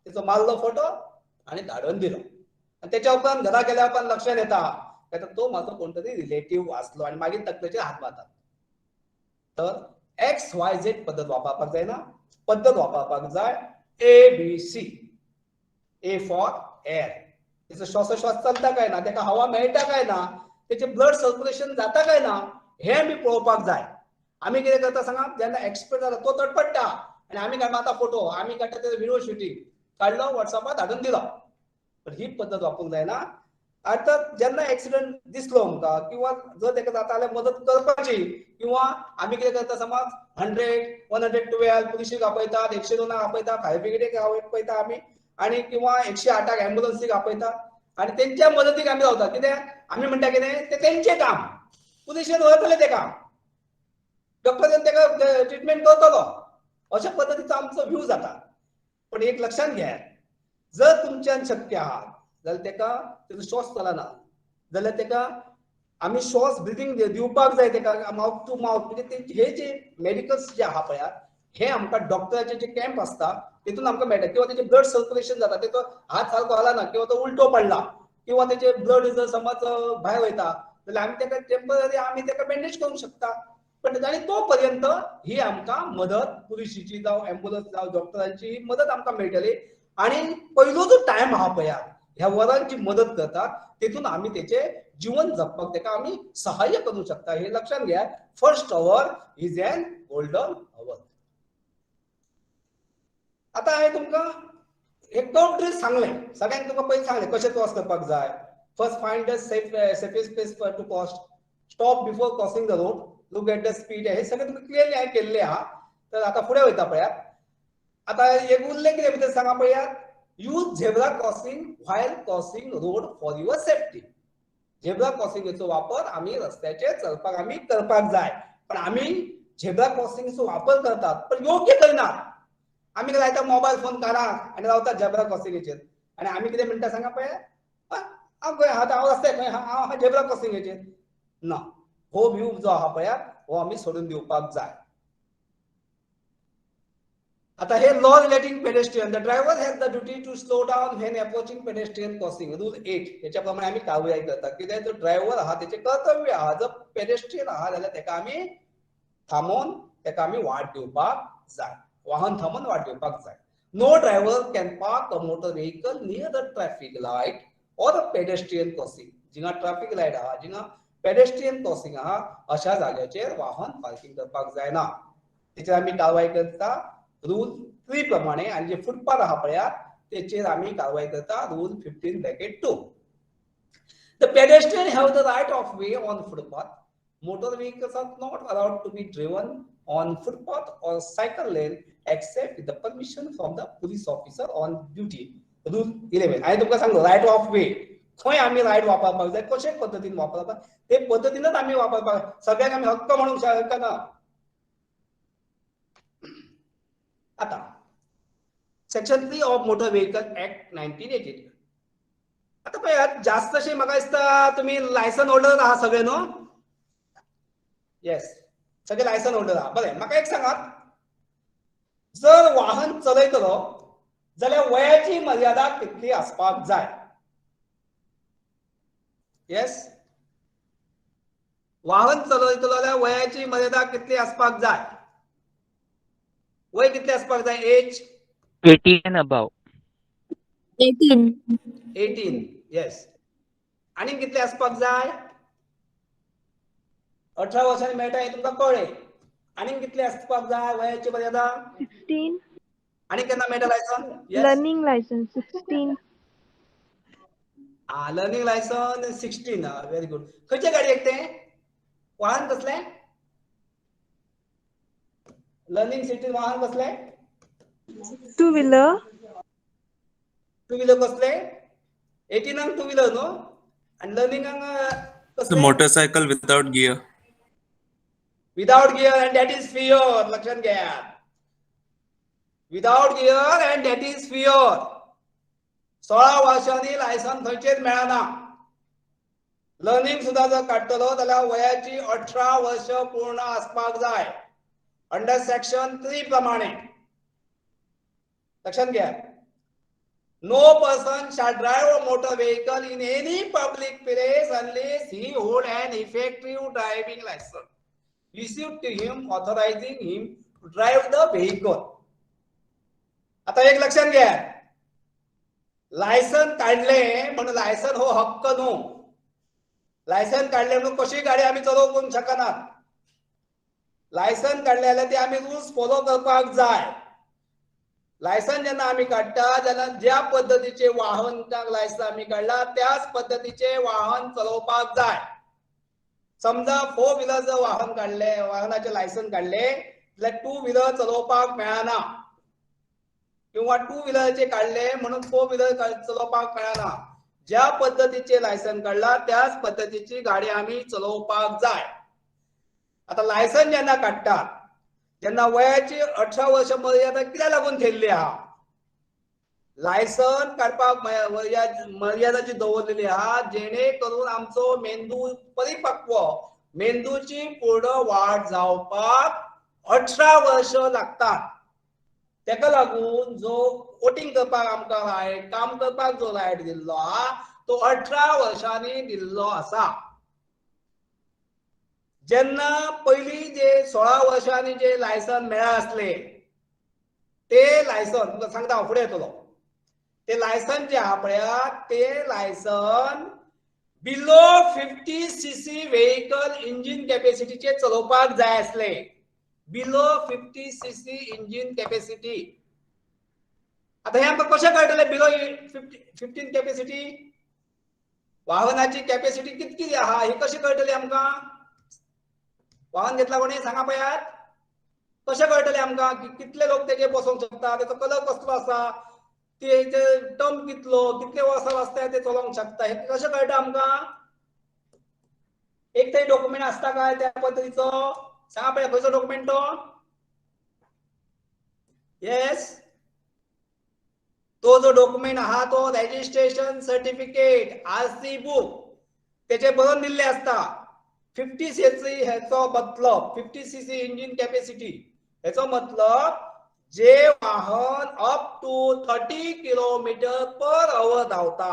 त्याचो मारलो फोटो आणि धाडून दिलो आणि त्याच्या उपरांत घरा गेल्या उपरांत लक्षात येता आता तो माझो कोणतरी रिलेटिव्ह आसलो आणि मागीर तकलेचेर हात मारतात तर XYZ पद्धत वापरपाक जायना पद्धत वापरपाक जाय ABC A फॉर एअर त्याचा श्वासोश्वास चलता काय ना त्याका हवा मेळटा काय ना त्याचे ब्लड सर्क्युलेशन जाता काय ना हे आमी पळोवपाक जाय आमी कितें करता सांगा जेन्ना एक्सपर्ट जाला तो तडपडटा आणि आमी काय मारता फोटो आमी काडटा ते व्हिडिओ शूटिंग काडलो WhatsAppार धाडून दिलो पण ही पद्धत वापरूंक जायना अर्थात जेन्ना ऍक्सिडेंट दिसलो आमकां किंवा जर ताका जाता जाल्यार मदत करपाची किंवा आमी कितें करता समज 100 112 पुलिशेक आपयतात 102 आपयता फायर ब्रिगेडीक आपयता आमी आणि किंवा 108 ॲम्ब्युलन्सीक आपयता आणि त्यांच्या मदतीक आमी रावता कित्याक आमी म्हणटा कितें ते तेंचें काम पुलिशेन वळखलें तें काम डॉक्टरान ताका ट्रिटमेंट करतलो अशा पद्धतीचो आमचो व्ह्यू जाता पण एक लक्षात घ्या जर तुमच्यान शक्य आहात जाल्यार ताका तेजो श्वास चलना जाल्यार ताका आमी श्वास ब्रिथींग दिवपाक जाय ताका माउथ टू माउथ म्हणजे हे जे मेडिकल्स जे आहा पळय हे आमकां डॉक्टराचे जे कॅम्प आसता तितून आमकां मेळटा किंवा तेजे ब्लड सर्क्युलेशन जाता तेचो हात सारको हलना किंवा तो उलटो पडला किंवा तेजे ब्लड जर समज भायर वयता जाल्यार आमी ताका टेम्पररी आमी ताका बँडेज करूंक शकता पण आनी तो पर्यंत ही आमकां मदत पुलिशेची जावं ॲम्ब्युलन्स जावं डॉक्टरांची ही मदत आमकां मेळटली आणि पयलो जो टायम आहा पळय ह्या वरांची मदत करतात तितून आमी तेचे जीवन जगपाक ताका आमी सहाय्य करूंक शकता हे लक्षात घ्या first our is an golden our आता हांवें तुमकां एक दोन ट्रिक्स सांगले सगळ्यांक तुमकां पयलीं सांगलें कशें क्रॉस करपाक जाय first find the safest place to cross stop before crossing the road look at the speed हे सगळें तुमकां क्लियरली हांवें केल्लें आहा तर आतां फुडें वयता पळयात आता एक उरलें कितें भितर सांगा पळयात use zebra crossing while crossing road for your safety zebra क्रॉसिंगचो वापर आमी रस्त्याचेर चलपाक आमी करपाक जाय पण आमी झेब्रा क्रॉसिंगचो वापर करतात पण योग्य करिनात आमी कितें लायता मोबायल फोन कानाक आनी रावतात झेब्रा क्रॉसिंगेचेर आनी आमी कितें म्हणटा सांगा पळय हांव खंय हांव रस्त्याक खंय हांव झेब्रा क्रॉसिंगेचेर ना हो व्ह्यू जो आहा पळयात हो आमी सोडून दिवपाक जाय आता हे law relating pedestrian the driver has the duty to slow down when approaching pedestrian crossing rule 8 याच्या प्रमाणे आमी कारवाई करतात कित्याक जो ड्रायव्हर आहा त्याचे कर्तव्य आहा जर पेडेस्ट्रियन आहा जाल्यार ताका आमी थांबोवन ताका आमी वाट दिवपाक जाय वाहन थांबोवन वाट दिवपाक जाय no driver can park a motor vehicle near the traffic light or a pedestrian crossing जिंगा ट्रॅफिक लायट आहा जिंगा पेडेस्ट्रियन क्रॉसिंग आहा अशा जाग्याचेर वाहन पार्किंग करपाक जायना तेचेर आमी कारवाई करता रूल 3 प्रमाणे आणि जे फुटपाथ आहा पळयात तेचेर आमी कारवाई करता rule 15(2). The pedestrian have the right of way on footpath. Motor vehicles are not allowed to be driven on footpath or cycle lane except with the permission from the police officer on duty. Rule 11. आणि तुमका सांगलो right of वे खंय आमी right वापरपाक जाय कशे पद्धतीन वापरपाक ते पद्धतीनच आमी वापरपाक सगळ्यांक आमी हक्क म्हणूंक शकना आता section 3 of motor vehicle act 1980 आता पळयात जास्तशे म्हाका दिसता तुम्ही लायसन होल्डर आहा सगळे न्हू येस सगळे लायसन होल्डर आहा बरें म्हाका एक सांगात जर वाहन चलयतलो जाल्यार वयाची मर्यादा कितली आसपाक जाय येस वाहन चलयतलो जाल्यार वयाची मर्यादा कितली आसपाक जाय वय कितले आसपाक जाय एज 18 and above. 18 येस आणि कितले आसपाक जाय 18 वर्षांनी मेळटा हे तुमकां कळ्ळें आणि कितले आसपाक जाय वयाची मर्यादा 16. आणि केन्ना मेळटा licence Learning license 16. Learning licence 16 very good खंयचे गाडयेक तें वाहन कसलें लर्निंग सिटी वाहन कसलें 2 wheeler. टू व्हीलर कसले 18 टू व्हीलर न्हू आणि लर्निंगाक The कसले motorcycle without gear. Without gear and that is fear लक्षात घ्या without gear and that is fear. 16 वर्षांनी लायसन खंयचेच मेळना. लर्निंग सुद्धा जर काडटलो जाल्यार वयाची 18 वर्ष पूर्ण आसपाक जाय अंडर सेक्शन 3 प्रमाणे. लक्षात घ्या. No person shall drive a motor vehicle in any public place unless he hold an effective driving license issued to him authorizing him to drive the vehicle. आता एक लक्षात घ्या. लायसन काढले म्हणून लायसन हो हक्क न्हू. लायसन काढले म्हणून कशी गाडी आम्ही चलोवंक शकनात. लायसन काढले जाल्यार ते आम्ही रूल्स फॉलो करपाक जाय. लायसन जेन्ना आम्ही काढटा जेन्ना ज्या पद्धतीचे वाहन लायसन आम्ही काढला त्याच पद्धतीचे वाहन चलोवपाक जाय. समजा 4 व्हीलर जर वाहन काढले वाहनाचे लायसन काढले जाल्यार 2 व्हीलर चलोवपाक मेळना किंवा 2 व्हीलरचे काढले म्हणून 4 व्हीलर चलोवपाक मेळना. ज्या पद्धतीचे लायसन काढला त्याच पद्धतीची गाडी आम्ही चलोवपाक जाय. आता लायसन जेन्ना काडटा जेन्ना वयाची 18 वर्ष मर्यादा कित्याक लागून थेरली आहा. लायसन काडपाक मर्यादा जी दवरलेली आहा जेणे करून आमचो मेंदू परिपक्व मेंदूची पूर्ण वाढ जावपाक 18 वर्ष लागतात. तेका लागून जो वोटिंग करपाक आमकां रायट काम करपाक जो रायट दिल्लो आहा तो 18 वर्षांनी दिल्लो आसा. जेन्ना पयली जे 16 वर्षांनी जे लायसन मेळ्ळा आसले ते लायसन तुमकां सांगता हांव फुडें येतलो. ते लायसन जे आहा पळयात ते license below 50cc vehicle engine कॅपॅसिटीचे चलोवपाक जाय आसले. Below 50cc engine capacity. आता हे आमकां कशें कळटलें बिलो 15 कॅपॅसिटी वाहनाची कॅपॅसिटी कितकी आहा ही कशी कळटली आमकां. वाहन घेतला कोणी सांगा पळयात. कशें कळटलें आमकां की कितले लोक तेजेर बसूंक शकता तेचो कलर कसलो आसा तेजे टर्म कितलो कितले वर्सां आसता ते चलोवंक शकता हे कशें कळटा आमकां. एक तरी डॉक्युमेंट आसता काय त्या पद्धतीचो सांगा पळया खंयचो डॉक्युमेंट तो. येस तो जो डॉक्युमेंट आहा तो रजिस्ट्रेशन सर्टिफिकेट आरसी बुक तेचे बरोवन दिल्ले आसता. 50cc हेचो मतलब 50cc इंजिन कॅपॅसिटी हेचो मतलब जे वाहन अप टू 30 km/h धांवता.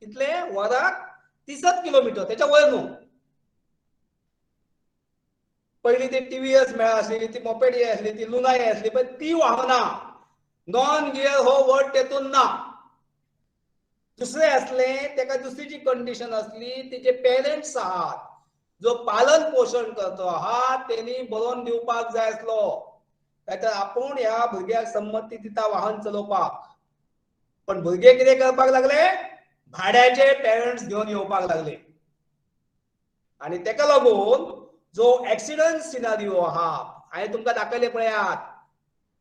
कितले वराक 30 किलोमीटर तेच्या वयर न्हू. पयली ती टीव्हीएस मेळ्ळा आसली ती मोपेड आसली ती लुना आसली पण ती वाहना नॉन गियर हो वर्ड तेतून ना. दुसरे असले तेका दुसरीची कंडिशन असली तिचे पेरेंट्स आहात जो पालन पोषण करतो आहा तेनी बरोवन दिवपाक जाय आसलो. नाहीतर आपूण ह्या भुरग्याक संमती दिता वाहन चलोवपाक पण भुरगे कितें करपाक लागले भाड्याचे पेरेंट्स घेवन येवपाक लागले. आणि तेका लागून जो एक्सिडेंट सिनारिओ आहा हांवें तुमकां दाखयले पळयात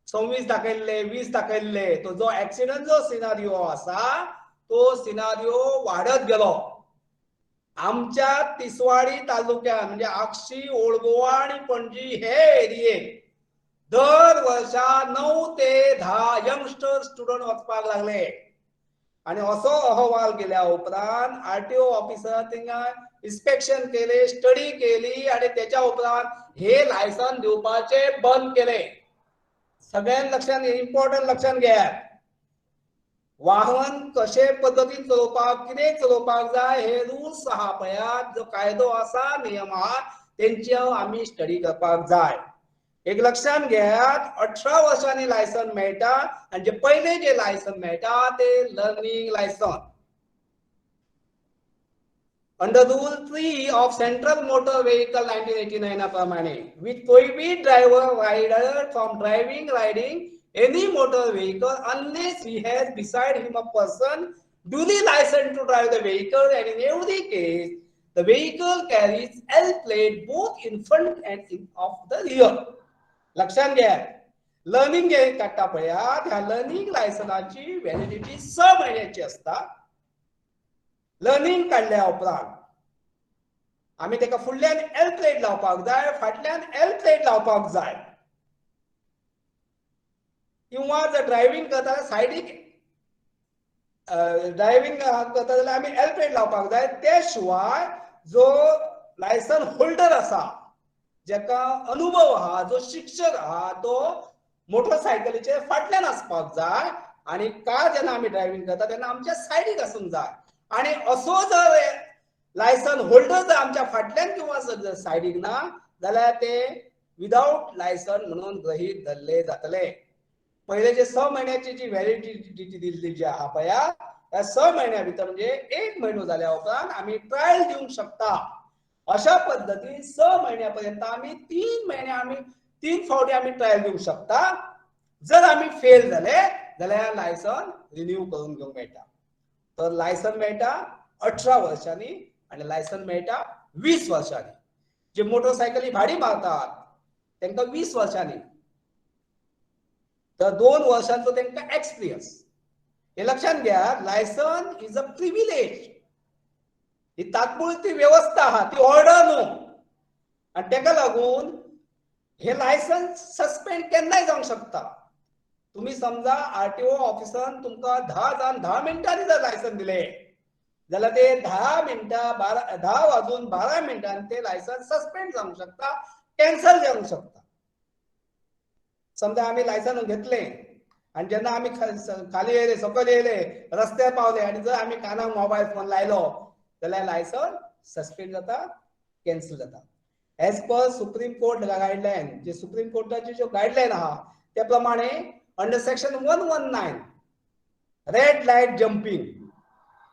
26 दाखयल्ले 20 दाखयल्ले तो जो एक्सिडेंट जो सिनारिओ आसा तो सिनारिओ वाढत गेलो. आमच्या तिसवाडी तालुक्यात म्हणजे आक्षी ओल्ड गोवा आणि पणजी हे एरियेत दर वर्सा 9 ते 10 यंगस्टर स्टुडंट वचपाक लागले. आणि असो अहवाल केल्या उपरांत आरटीओ ऑफिसर थिंगा इन्स्पेक्शन केले स्टडी केली आणि त्याच्या उपरांत हे लायसन दिवपाचे बंद केले. सगळ्यांनी लक्षात इम्पॉर्टंट लक्षात घ्या. वाहन कशे पद्धतीन चलोवपाक कितें चलोवपाक जाय हे रूल्स आहा पळयात जो कायदो आसा नियम आहा तेंची आमी स्टडी करपाक जाय. एक लक्षात घेयात 18 वर्षांनी लायसन मेळटा आणि जे पहिले जे लायसन मेळटा ते learning licence. Under rule 3 of central motor vehicle 1989 प्रमाणे which prohibit driver rider from driving riding any motor vehicle unless he has beside him a person duly licensed to drive the vehicle and in every case the vehicle carries L plate both in front and in of the rear. लक्षात घ्या learning जे काढता पळयात ह्या learning लायसनाची validity 6 महिन्याची असता. Learning काढल्या उपरांत आम्ही तेका फुडल्यान L प्लेट लावपाक जाय फाटल्यान L प्लेट लावपाक जाय. किंवा जर ड्रायव्हिंग करता सायडीक ड्रायव्हिंग करता जाल्यार आमी एल प्लेट लावपाक जाय. ते शिवाय जो लायसन होल्डर आसा, जेका अनुभव आहा, जो शिक्षक आहा, तो मोटरसायकलीचे फाटल्यान आसपाक जाय आणि कार जेन्ना आमी ड्रायव्हिंग करता तेन्ना आमच्या सायडीक आसूंक जाय. आणि असो जर लायसन होल्डर जर आमच्या फाटल्यान किंवा सायडीक ना जाल्यार ते विदाउट लायसन म्हणून गृहीत धरले जातले. पहिले जे 6 महिन्याची जी व्हॅलिडिटी दिल्ली जी आहा पळय, त्या 6 महिन्या भितर म्हणजे 1 महिनो जाल्या उपरांत आमी ट्रायल दिवंक शकता. अशा पद्धतीन 6 महिन्यापर्यंत आमी 3 महिने आमी 3 फावटी आमी ट्रायल दिवंक शकता. जर आमी फेल झाले जाल्यार लायसन रिन्यू करून घेवंक मेळटा. तर लायसन मेळटा 18 वर्षांनी आणि लायसन मेळटा 20 वर्षांनी. जे मोटरसायकली भाडी मारतात तांकां 20 वर्षांनी, तर 2 वर्षांचो तांकां एक्सपिरियन्स. हे लक्षात घ्या, लायसन इज अ प्रिविलेज. ही तात्पुरती व्यवस्था आहा, ती ऑर्डर न्हू. आणि ताका लागून हे लायसन्स सस्पेंड केन्नाय जावंक शकता. तुम्ही समजा आरटीओ ऑफिसान तुमकां 10 मिनिटांनी जर लायसन दिले जाल्यार ते 10 वाजून 12 मिनिटांनी ते लायसन सस्पेंड जावंक शकता, कॅन्सल जावंक शकता. समजा आम्ही लायसन घेतले आणि जेन्ना आम्ही खाली येयले, सकयल येयले, रस्त्यार पावले आणि जर आम्ही कानाक मोबायल फोन लायलो जाल्यार लायसन सस्पेंड जाता, कॅन्सल जाता. As per supreme court guideline, जे सुप्रीम कोर्टाची ज्यो गायडलायन आहा त्या प्रमाणे under section 119 red light jumping,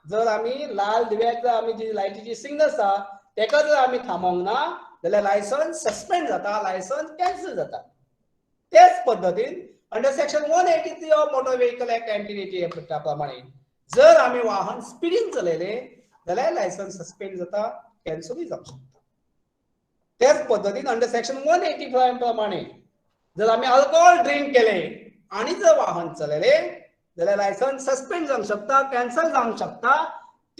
जर आम्ही लाल दिव्याक जर आम्ही जी लायटीची सिग्नल आसा तेका जर आम्ही थांबोवंक ना जाल्यार लायसन सस्पेंड जाता, लायसन कॅन्सल जाता. त्याच पद्धतीन under section 183 of motor vehicle act 1980 प्रमाणे जर आम्ही वाहन स्पीडीन चलयले जाल्यार लायसन सस्पेंड जाता, कॅन्सलूय जावंक शकता. त्याच पद्धतीन अंडर सेक्शन 185 प्रमाणे जर आम्ही अल्कोहोल ड्रिंक केले आणि जर वाहन चलयले जाल्यार लायसन सस्पेंड जावंक शकता, कॅन्सल जावंक शकता.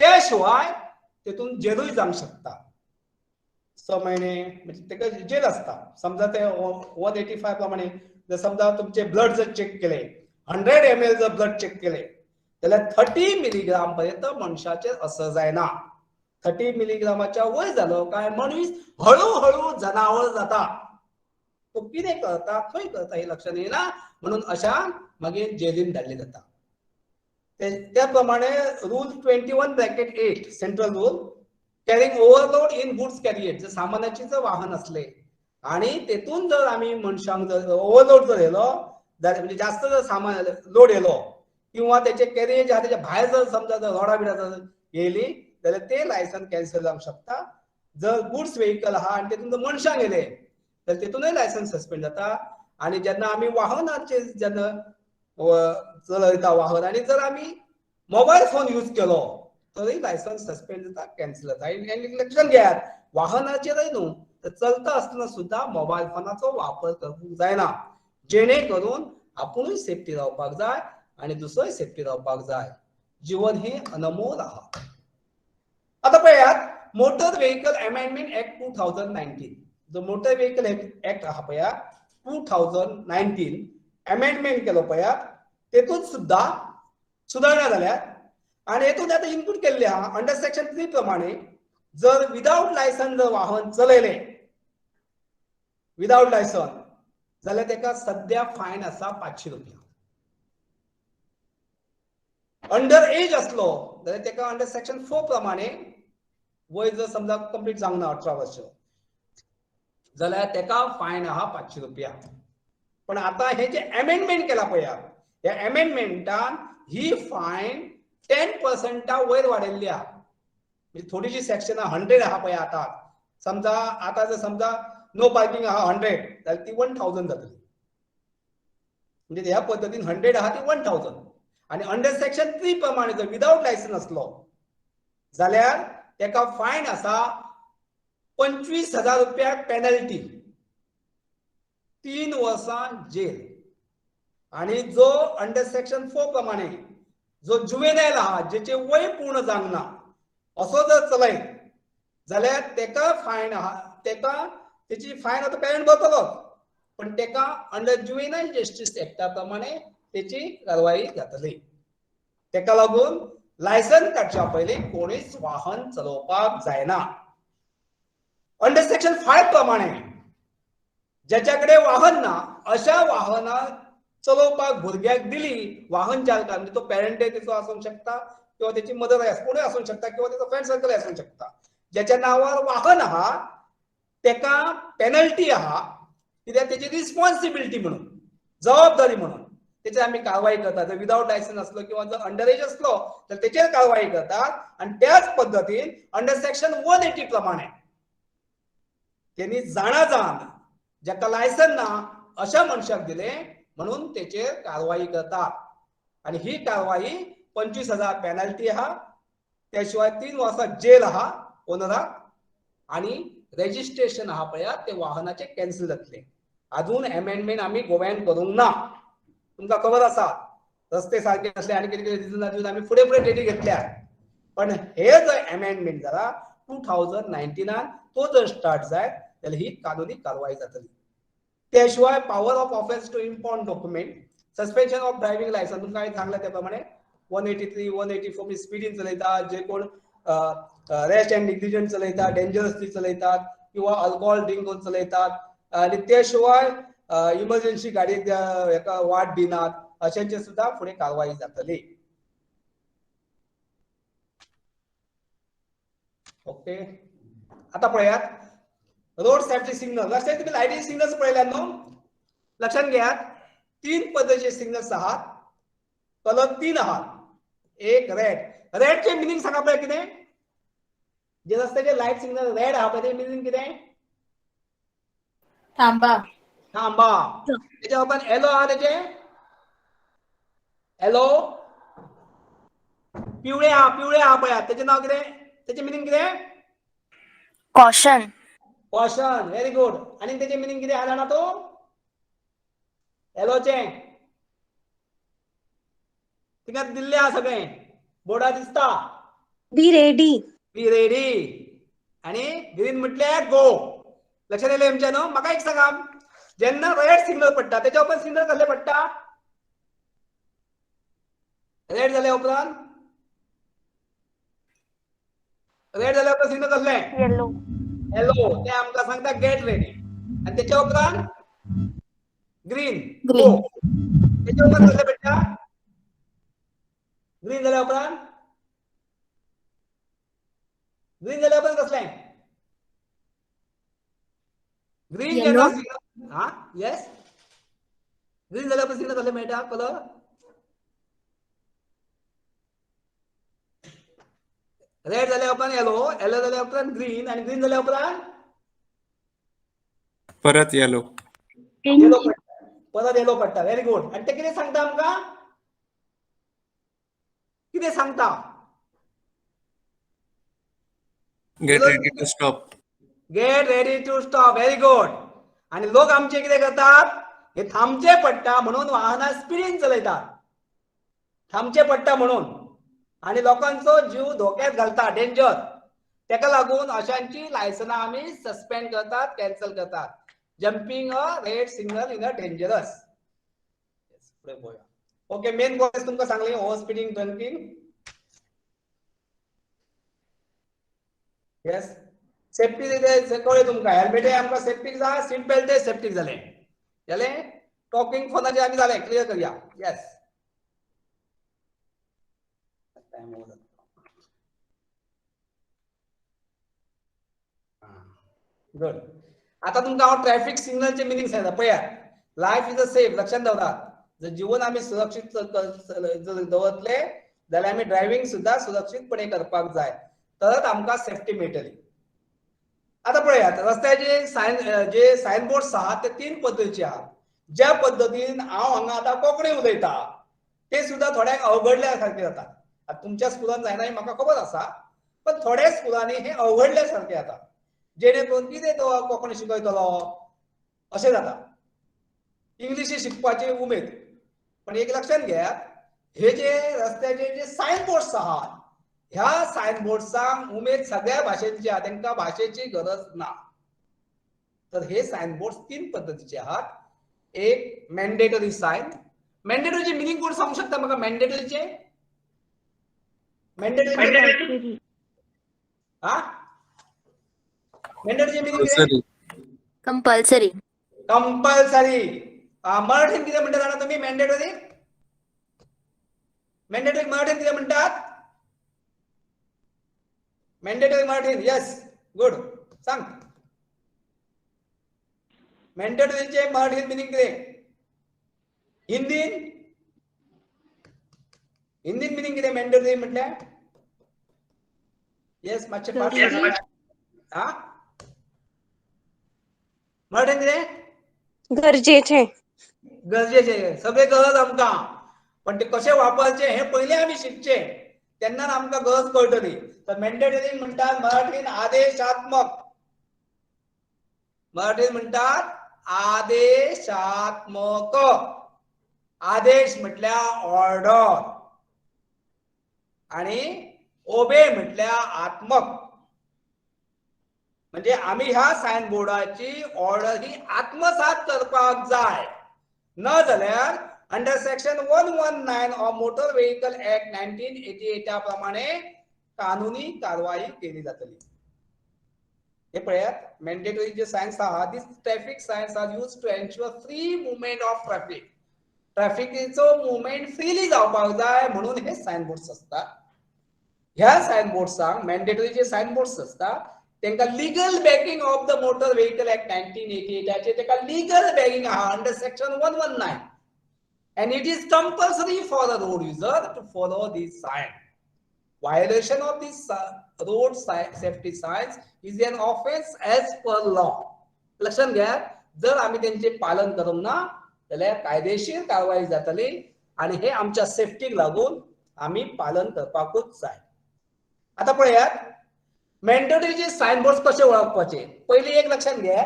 त्याशिवाय तेतून जेलूय जावंक शकता. 6 महिने म्हणजे तेका जेल असता. समजा ते 185 प्रमाणे जर समजा तुमचे ब्लड जर चेक केले, 100 ml जर ब्लड चेक केले जाल्यार 30 मिलीग्राम पर्यंत मनशाचेर असर जायना. 30 मिलीग्रामाच्या वयर जालो काय मनीस हळूहळू जनावर जाता. तो कितें करता, खंय करता हे लक्षात येना, म्हणून अशा मागीर जेलीन धाडले जाता. त्या प्रमाणे rule 21(8) central rule carrying overload in goods carriers, जर सामानाचे जर वाहन असले आणि तेतून जर आम्ही मनशांक जर ओव्हरलोड जर येलो म्हणजे जास्त जर सामान लोड येलो किंवा त्याचे कॅरियेज आहा त्याच्या भायर जर समजा जर रोडा बिडा जर येयली जाल्यार ते लायसन कॅन्सल जावंक शकता. जर गुड्स व्हेकल आहा आणि तेतून जर मनशांक येले तर तेतूनय लायसन सस्पेंड जाता. आणि जेन्ना आम्ही वाहनाचे जेन्ना चलयता वाहन आणि जर आम्ही मोबाईल फोन यूज केलो तरी लायसन सस्पेंड जाता, कॅन्सल जाता. लक्षात घ्या, वाहनाचेरय न्हू तर चलता आसतना सुद्धा मोबाईल फोनाचो वापर करूंक जायना, जेणेकरून आपुणूय सेफ्टी रावपाक जाय आणि दुसरोय सेफ्टी रावपाक जाय. जीवन हे अनमोल आहा. आता पळयात, मोटर व्हेकल अमेंडमेंट ऍक्ट 2019, जो मोटर व्हेकल ऍक्ट आहा पळया 2019 अमेंडमेंट केलो पळया, तेतून सुद्धा सुधारणा जाल्यात. आणि हेतून आता इनपूट केल्ले आहा अंडर सेक्शन 3 प्रमाणे जर विदाउट लायसन जर वाहन चलयले विदाउट लायसन जाल्यार तेका सध्या फायन आसा 500 रुपया. अंडर एज असलो जाल्यार तेका अंडर सेक्शन 4 प्रमाणे वय जर समजा कंप्लीट जावंक ना 18 वर्ष जाल्यार तेका फायन आहा 500 रुपया. पण आता हे जे अमेंडमेंट केला पळया, या अमेंडमेंटान ही फायन 10% वयर वाडयल्ली आहा. म्हणजे थोडीशी सेक्शन 100 आहा पळय आता समजा, आता जर समजा नो पार्किंग आहा 100 जाल्यार ती 1000 जातली. म्हणजे ह्या पद्धतीन 100 आहा ती 1000. आणि अंडर सेक्शन 3 प्रमाणे जर विदाउट लायसन असलो जाल्यार तेका फायन आसा 25,000 रुपया पेनल्टी, 3 वर्सां जेल. आणि जो अंडर सेक्शन 4 प्रमाणे जो जुवेनायल आहा, जेचे वय पूर्ण जावंक ना असो जर चलयत जाल्यार तेका फायन आहा, तेका तेची फायन आता पेरेंट भरतलो, पण तेका अंडर जुवेनायल जस्टिस एक्टा प्रमाणे त्याची कारवाई जातली. तेका लागून लायसन काडच्या पयलीं कोणीच वाहन चलोवपाक जायना. अंडर सेक्शन 5 प्रमाणे ज्याच्याकडे वाहन ना अशा वाहना चलोवपाक भुरग्याक दिली वाहन चालकान, म्हणजे तो पेरेंट त्याचो आसूंक शकता किंवा त्याची मदर कोणूय आसूंक शकता किंवा त्याचो फ्रेंड सर्कल आसूंक शकता. ज्याच्या नावार वाहन आहा तेका पेनल्टी आहा, कित्याक त्याची रिस्पॉन्सिबिलिटी म्हणून, जबाबदारी म्हणून त्याची आम्ही कारवाई करतात. जर विदाउट लायसन असलो किंवा जर अंडर एज असलो तर त्याचेर कारवाई करतात. आणि त्याच पद्धतीन अंडर सेक्शन 180 प्रमाणे त्यांनी जाण ज्याका लायसन ना अशा मनशाक दिले म्हणून त्याचेर कारवाई करतात. आणि ही कारवाई 25,000 पेनल्टी आहा, त्याशिवाय 3 वर्सां जेल आहा ओनराक, आणि रेजिस्ट्रेशन आहा पळय ते वाहनाचे कॅन्सल जातले. अजून अमेंडमेंट आम्ही गोव्यान करूंक ना. तुमकां खबर आसा रस्ते सारखे नसले आणि कितें कितें रिजन दिवन आमी फुडें फुडें डेटी घेतल्या. पण हे जर अमेंडमेंट जाला 2019 तो जर स्टार्ट जायत जाल्यार ही कानुनी कारवाई जातली. त्याशिवाय power of offence to import document, suspension of driving licence, तुमकां हांवें सांगला त्या प्रमाणे 183, 184 स्पीडीन चलयतात, जे कोण रॅश अँड निग्लिजंट चलयतात, डेंजरसली चलयतात किंवा अल्कोहोल ड्रिंक करून चलयतात, आणि त्याशिवाय इमर्जन्सी गाडयेक हेका वाट दिनात अशांचे सुद्धा फुडें कारवाई जातली. ओके, आता पळयात रोड सेफ्टी सिग्नल. लक्षात तुम्ही लायटिंग सिग्नल्स पळयल्यात न्हू. लक्षात घेयात 3 पद्धतीचे सिग्नल्स आहात. कलर 3 आहात. एक रेडचे मिनिंग सांगा पळय कितें. जे रस्त्याचे लाईट सिग्नल रेड आहा पळय ते मिनिंग कितें. थांबा. त्याच्या आपण येलो आहा त्याचे येलो पिवळे आहा पळय त्याचे नाव कितें, त्याचे मिनिंग कितें. कॉशन. Very good. आणि त्याचे मिनिंग कितें आहा जाणा तू. येलोचे तिका दिल्ले आहा सगळे बोर्डार दिसता. Be ready. आणि ग्रीन म्हटल्यार गो. लक्षात येयलें तुमच्या न्हू. म्हाका एक सांगा, जेन्ना रेड सिग्नल पडटा त्याच्या उपरांत सिग्नल कसले पडटा. रेड जाल्या उपरांत सिग्नल कसले. येलो. ते आमकां सांगता गेट रेडी. आणि त्याच्या उपरांत ग्रीन. त्याच्या उपरांत कसले पडटा. ग्रीन जाल्या उपरांत कसले. ग्रीन जेन्ना सिग्नल हा येस ग्रीन जाल्या उपरांत सिग्नल कसले मेळटा कलर. रेड जाल्या उपरांत येलो जाल्या उपरांत ग्रीन, आणि ग्रीन जाल्या उपरांत परत येलो. परत येलो पडटा. Very good. आणि ते कितें सांगता आमकां. कितें सांगता. Get ready to stop. Get ready to stop. Very good. आणि लोक आमचे कितें करतात, हे थांबचे पडटा म्हणून वाहनां स्पीडीन चलयतात. थांबचे पडटा म्हणून, आणि लोकांचो जीव धोक्यात घालता, डेंजर. तेका लागून अशांची लायसनां आमी सस्पेंड करतात, कॅन्सल करतात. Jumping a red signal in a dangerous. Okay, main point तुमकां सांगले over speeding, drinking. Yes. Safety कळ्ळें तुमकां. हेल्मेटय आमकां सेफ्टीक जाय, सीट बेल्टय सेफ्टीक जालें. टॉकिंग फोनाचेर आमी जालें. क्लियर करया. येस. गुड. आता तुमकां हांव ट्रॅफिक सिग्नलचे मिनिंग सांगता पळयात. Life is a safe. लक्षात दवरात. जर जीवन आमी सुरक्षीत दवरतले जाल्यार आमी ड्रायव्हिंग सुद्धा सुरक्षीतपणे करपाक जाय, तरच आमकां सेफ्टी मेळटली. आता पळयात रस्त्याचे जे सायनबोर्ड्स आहात ते 3 पद्धतीचे आहात. ज्या पद्धतीन हांव हांगा आतां कोंकणी उलयता ते सुद्धा थोड्यांक अवघडल्या सारखे जाता. आता तुमच्या स्कुलान जायना हे म्हाका खबर आसा, पण थोड्या स्कुलांनी हे अवघडल्या सारखे जाता. जेणे करून कितें तो कोंकणी शिकयतलो अशें जाता. इंग्लिशी शिकपाची उमेद. पण एक लक्षात घेयात, हे जे रस्त्याचे जे सायनबोर्ड्स आहात ह्या सायनबोर्ड्सांक उमेद सगळ्या भाशेंची आहा, तांकां भाशेची गरज ना. तर हे सायनबोर्ड्स 3 पद्धतीचे आहात. एक मॅन्डेटरी सायन, मॅन्डेटरीचे मिनिंग कोण सांगू शकता म्हाका? मॅन्डेटरीचे Compulsory. हा मॅन्डेटरीचे मिनिंग कितें? Compulsory. कंपल्सरी. कंपल्सरी. मराठीत कितें म्हणटा जाणा तुम्ही मॅन्डेटरी? मॅन्डेटरी मराठीत कितें म्हणटात? मॅन्डेटरी मराठीत यस गुड सांग. मॅन्डेटरीचे मराठीत मिनिंग कितें? हिंदीन मिनिंग कितें मॅन्डेटरी म्हटल्यार? येस मातशे फास्ट जरुरी. हा मराठीत कितें? गरजेचे. गरजेचे. सगळे गरज आमकां, पण ते कशे वापरचे हे पहिले आम्ही शिकचे, तेन्ना आमकां गरज कळटली. तर मॅन्डेटरी म्हणटात मराठीत आदेशात्मक. मराठीत म्हणटात आदेशात्मक. आदेश म्हटल्यार ऑर्डर आणि ओबे म्हटल्यार आत्मक. म्हणजे आम्ही ह्या सायन बोर्डाची ऑर्डर ही आत्मसात करपाक जाय, न जाल्यार under section 119 of motor vehicle act 1988 प्रमाणे कानुनी कारवाई केली जातली. हे पळयात मॅन्डेटरी जे सायन्स आहा, this traffic signs are used to ensure free movement of traffic. ट्रॅफिकीचो मुवमेंट फ्रीली जावपाक जाय म्हणून हे सायन बोर्ड्स असतात. ह्या सायन बोर्ड्सांक मॅन्डेटरी जे सायन बोर्ड्स असतात तेंका legal backing of the motor vehicle act 1988 चे तेका लीगल बॅकिंग आहा under section 119 and it is compulsory for the road user to follow these signs. Violation of these road safety signs is an offense as per law. लक्षात घ्या, जर आम्ही त्यांचे पालन करूंक ना जाल्यार कायदेशीर कारवाई जातली आणि हे आमच्या सेफ्टीक लागून आम्ही पालन करपाकूच जाय. आता पळयात मॅन्डेटरीचे सायन बोर्ड्स कशे ओळखपाचे. पहिले एक लक्षात घ्या,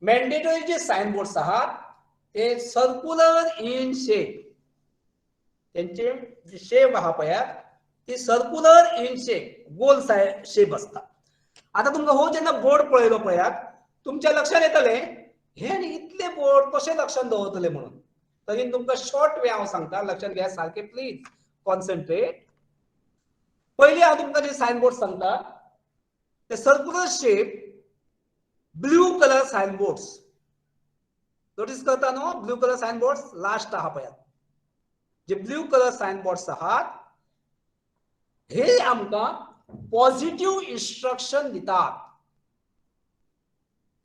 मॅन्डेटरीचे सायन बोर्ड्स आहात ते सर्क्युलर इन शेप. त्यांचे जे शेप आहा पळयात ती circular in shape, goal shape असता. आता तुमका हो जेन्ना बोर्ड पळयलो पळयात तुमच्या लक्षात येतले हे इतले बोर्ड कशे लक्षात दवरतले म्हणून. तरी तुमका शॉर्ट वे हांव सांगता, लक्षात घ्या सारखे प्लीज कॉन्सन्ट्रेट. पहिले हांव तुमका जे सायन बोर्ड सांगता ते circular shape blue colour sign boards. Notice करता न्हू blue colour sign boards last आहा पळयात. जे ब्लू कलर सायन बोर्ड्स आहात हे आमकां पॉझिटिव्ह इन्स्ट्रक्शन दितात.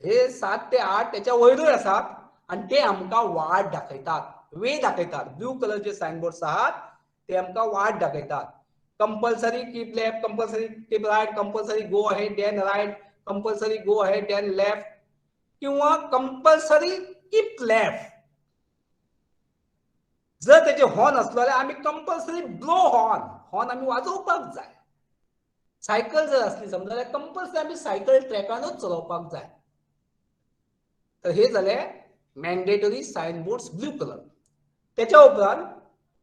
हे 7 ते 8 त्याच्या वयरूय आसात आणि ते आमकां वाट दाखयतात, वे दाखयतात. ब्लू कलर जे सायन बोर्ड्स आहात ते आमकां वाट दाखयतात. Compulsory keep left, compulsory keep right, compulsory go ahead then right, compulsory go ahead then left किंवा कंपल्सरी कीप लेफ्ट. जर त्याचे हॉर्न असलो जाल्यार आम्ही कंपल्सरी ब्लो हॉर्न आम्ही वाजोवपाक जाय. सायकल जर असली समजा जाल्यार कंपल्सरी आम्ही सायकल ट्रॅकानूच चलोवपाक जाय. तर हे जाले mandatory sign boards blue colour. त्याच्या उपरांत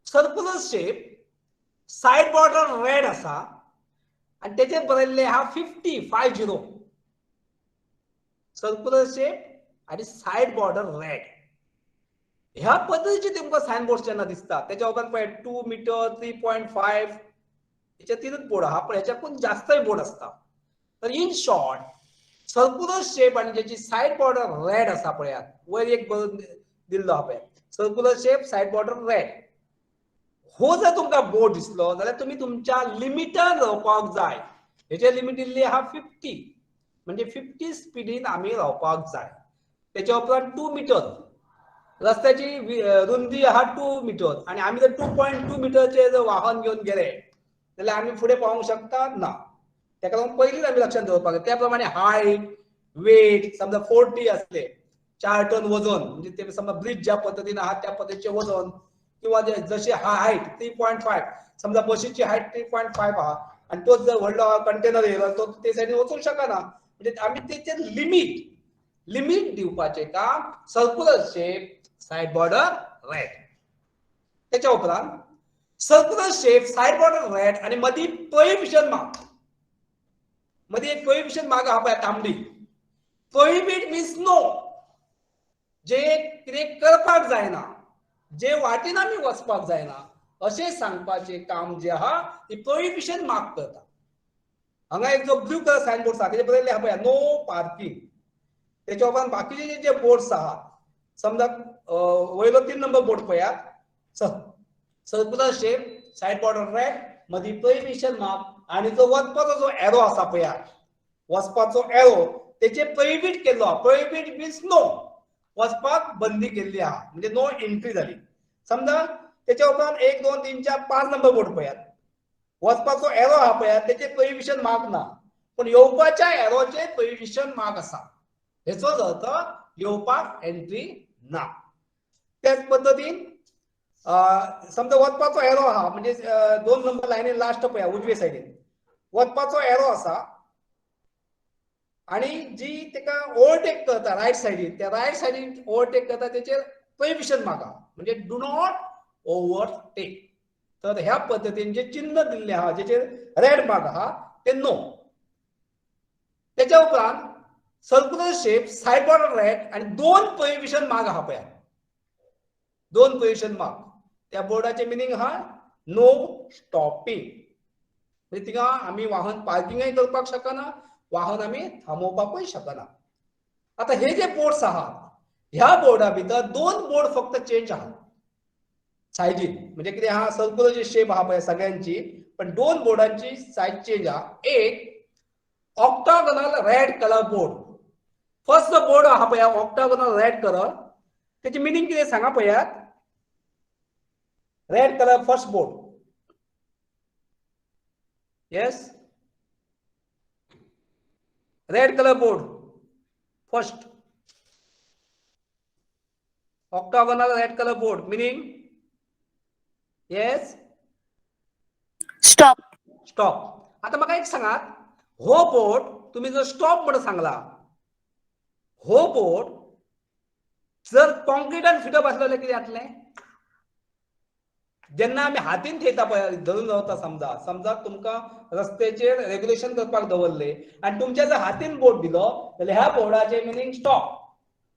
circular shape, side border red आसा आणि तेचेर बरयल्ले आहा 50 सर्क्युलर शेप आणि साइड बॉर्डर रेड. ह्या पद्धतीचे तुमकां सायन बोर्ड जेन्ना दिसता त्याच्या उपरांत पळय 2 मीटर 3.5 हेचे 3च बोर्ड आहा, पण हेच्याकून जास्तय बोर्ड असता. तर इन शॉर्ट सर्क्युलर शेप आणि ज्याची साइड बॉर्डर रेड आसा पळयात, वयर एक बरोवन दिल्लो आहा पळय circular shape side border red. हो जर तुमकां बोर्ड दिसलो जाल्यार तुम्ही तुमच्या लिमिटान रावपाक जाय. हेचे लिमिट दिल्ली आहा 50 म्हणजे 50 स्पीडीन आम्ही रावपाक जाय. त्याच्या उपरांत 2 मीटर रस्त्याची रुंदी आहा 2 मीटर आणि आम्ही जर 2.2 मीटरचे जर वाहन घेऊन गेले जाल्यार आम्ही फुडें पावूंक शकता ना. त्याका लागून पयलींच आम्ही लक्षात दवरपाक जाय. त्या प्रमाणे हायट वेट समजा 40 असले 4 टन वजन म्हणजे ते समजा ब्रिज ज्या पद्धतीने आहात त्या पद्धतीचे वजन किंवा जशी हायट 3.5 समजा बशीची हायट 3.5 आहा आणि तोच जर व्हडलो कंटेनर येयलो तो ते सायडीन वचूंक शकना. म्हणजे आम्ही तेचे लिमिट दिवपाचे काम circular shape side border red. त्याच्या उपरांत circular shape side border red आणि मधी प्रोहिबिशन मार्क, मधी एक प्रोहिबिशन मार्क आहा पळय तांबडी. प्रोहिबिट मीन्स नो, जे कितें करपाक जायना जे वाटेन आमी वचपाक जायना अशें सांगपाचें काम जे आहा ती प्रोहिबिशन मार्क करता. हांगा एक जो ब्लू कलर सायन बोर्ड आहा तेजेर बरयल्लें आहा पळय नो पार्किंग. तेच्या उपरांत बाकीचे जे बोर्ड्स आहात समजा वयलो 3 नंबर बोर्ड पळयात circular shape said border red मदीं प्रोहिबिशन मार्क आनी जो वचपाचो जो एरो आसा पळयात वचपाचो एरो तेचेर प्रोहिबीट केल्लो आहा. प्रोहिबीट मीन्स नो, वचपाक बंदी केल्ली आहा म्हणजे नो एंट्री जाली. समजा तेच्या उपरांत 1 2 3 4 5 नंबर बोर्ड पळयात वचपाचो एरो आहा पळयात तेचेर प्रोहिबिशन मार्क ना पण येवपाच्या एरोचेर प्रोहिबिशन मार्क आसा. हेचो अर्थ येवपाक एंट्री ना. त्याच पद्दतीन समजा वचपाचो एरो आहा म्हणजे 2 नंबर लायनीन लास्ट पळया उजवे सायडीन वचपाचो एरो आसा आणि जी तेका ओवरटेक करता रायट सायडीन त्या रायट सायडीन ओवरटेक करता तेचेर प्रोहिबिशन मार्क आहा म्हणजे डू नॉट ओवरटेक. तर ह्या पद्दतीन जे चिन्ह दिल्ले आहा जेचेर रेड मार्क आहा ते नो. त्याच्या उपरांत circular shape said border red आणि 2 प्रोहिबिशन मार्क आहा पळया 2 प्रोहिबिशन मार्क. त्या बोर्डाचे मिनिंग आहा नो स्टॉपिंग म्हणजे थिंगा आमी वाहन पार्किंगय करपाक शकना वाहन आमी थांबोवपाकूय शकना. आता हे जे बोर्ड्स आहात ह्या बोर्डा भितर 2 बोर्ड फक्त चेंज आहात सायडीन म्हणजे कितें आहा सर्कुलर जी शेप आहा पळय सगळ्यांची पण 2 बोर्डांची सायज चेंज आहा. एक octagonal red colour board. First जो बोर्ड आहा पळय ऑक्टागोनल रेड कलर तेची मिनिंग कितें सांगा पळयात. Red colour first board yes red colour board first octagonal red color board meaning yes Stop. stop. आता म्हाका एक सांगात हो बोर्ड तुम्ही जर स्टॉप म्हणून सांगला हो बोर्ड जर कॉन्क्रीटान फिटअप असलेले कितें जातलें. जेन्ना आमी हातीन थेयता पळय धरून रावता समजा तुमकां रस्त्याचेर रेग्युलेशन करपाक दवरले आनी तुमच्या जर हातीन बोर्ड दिलो जाल्यार ह्या बोर्डाचे मिनिंग स्टॉप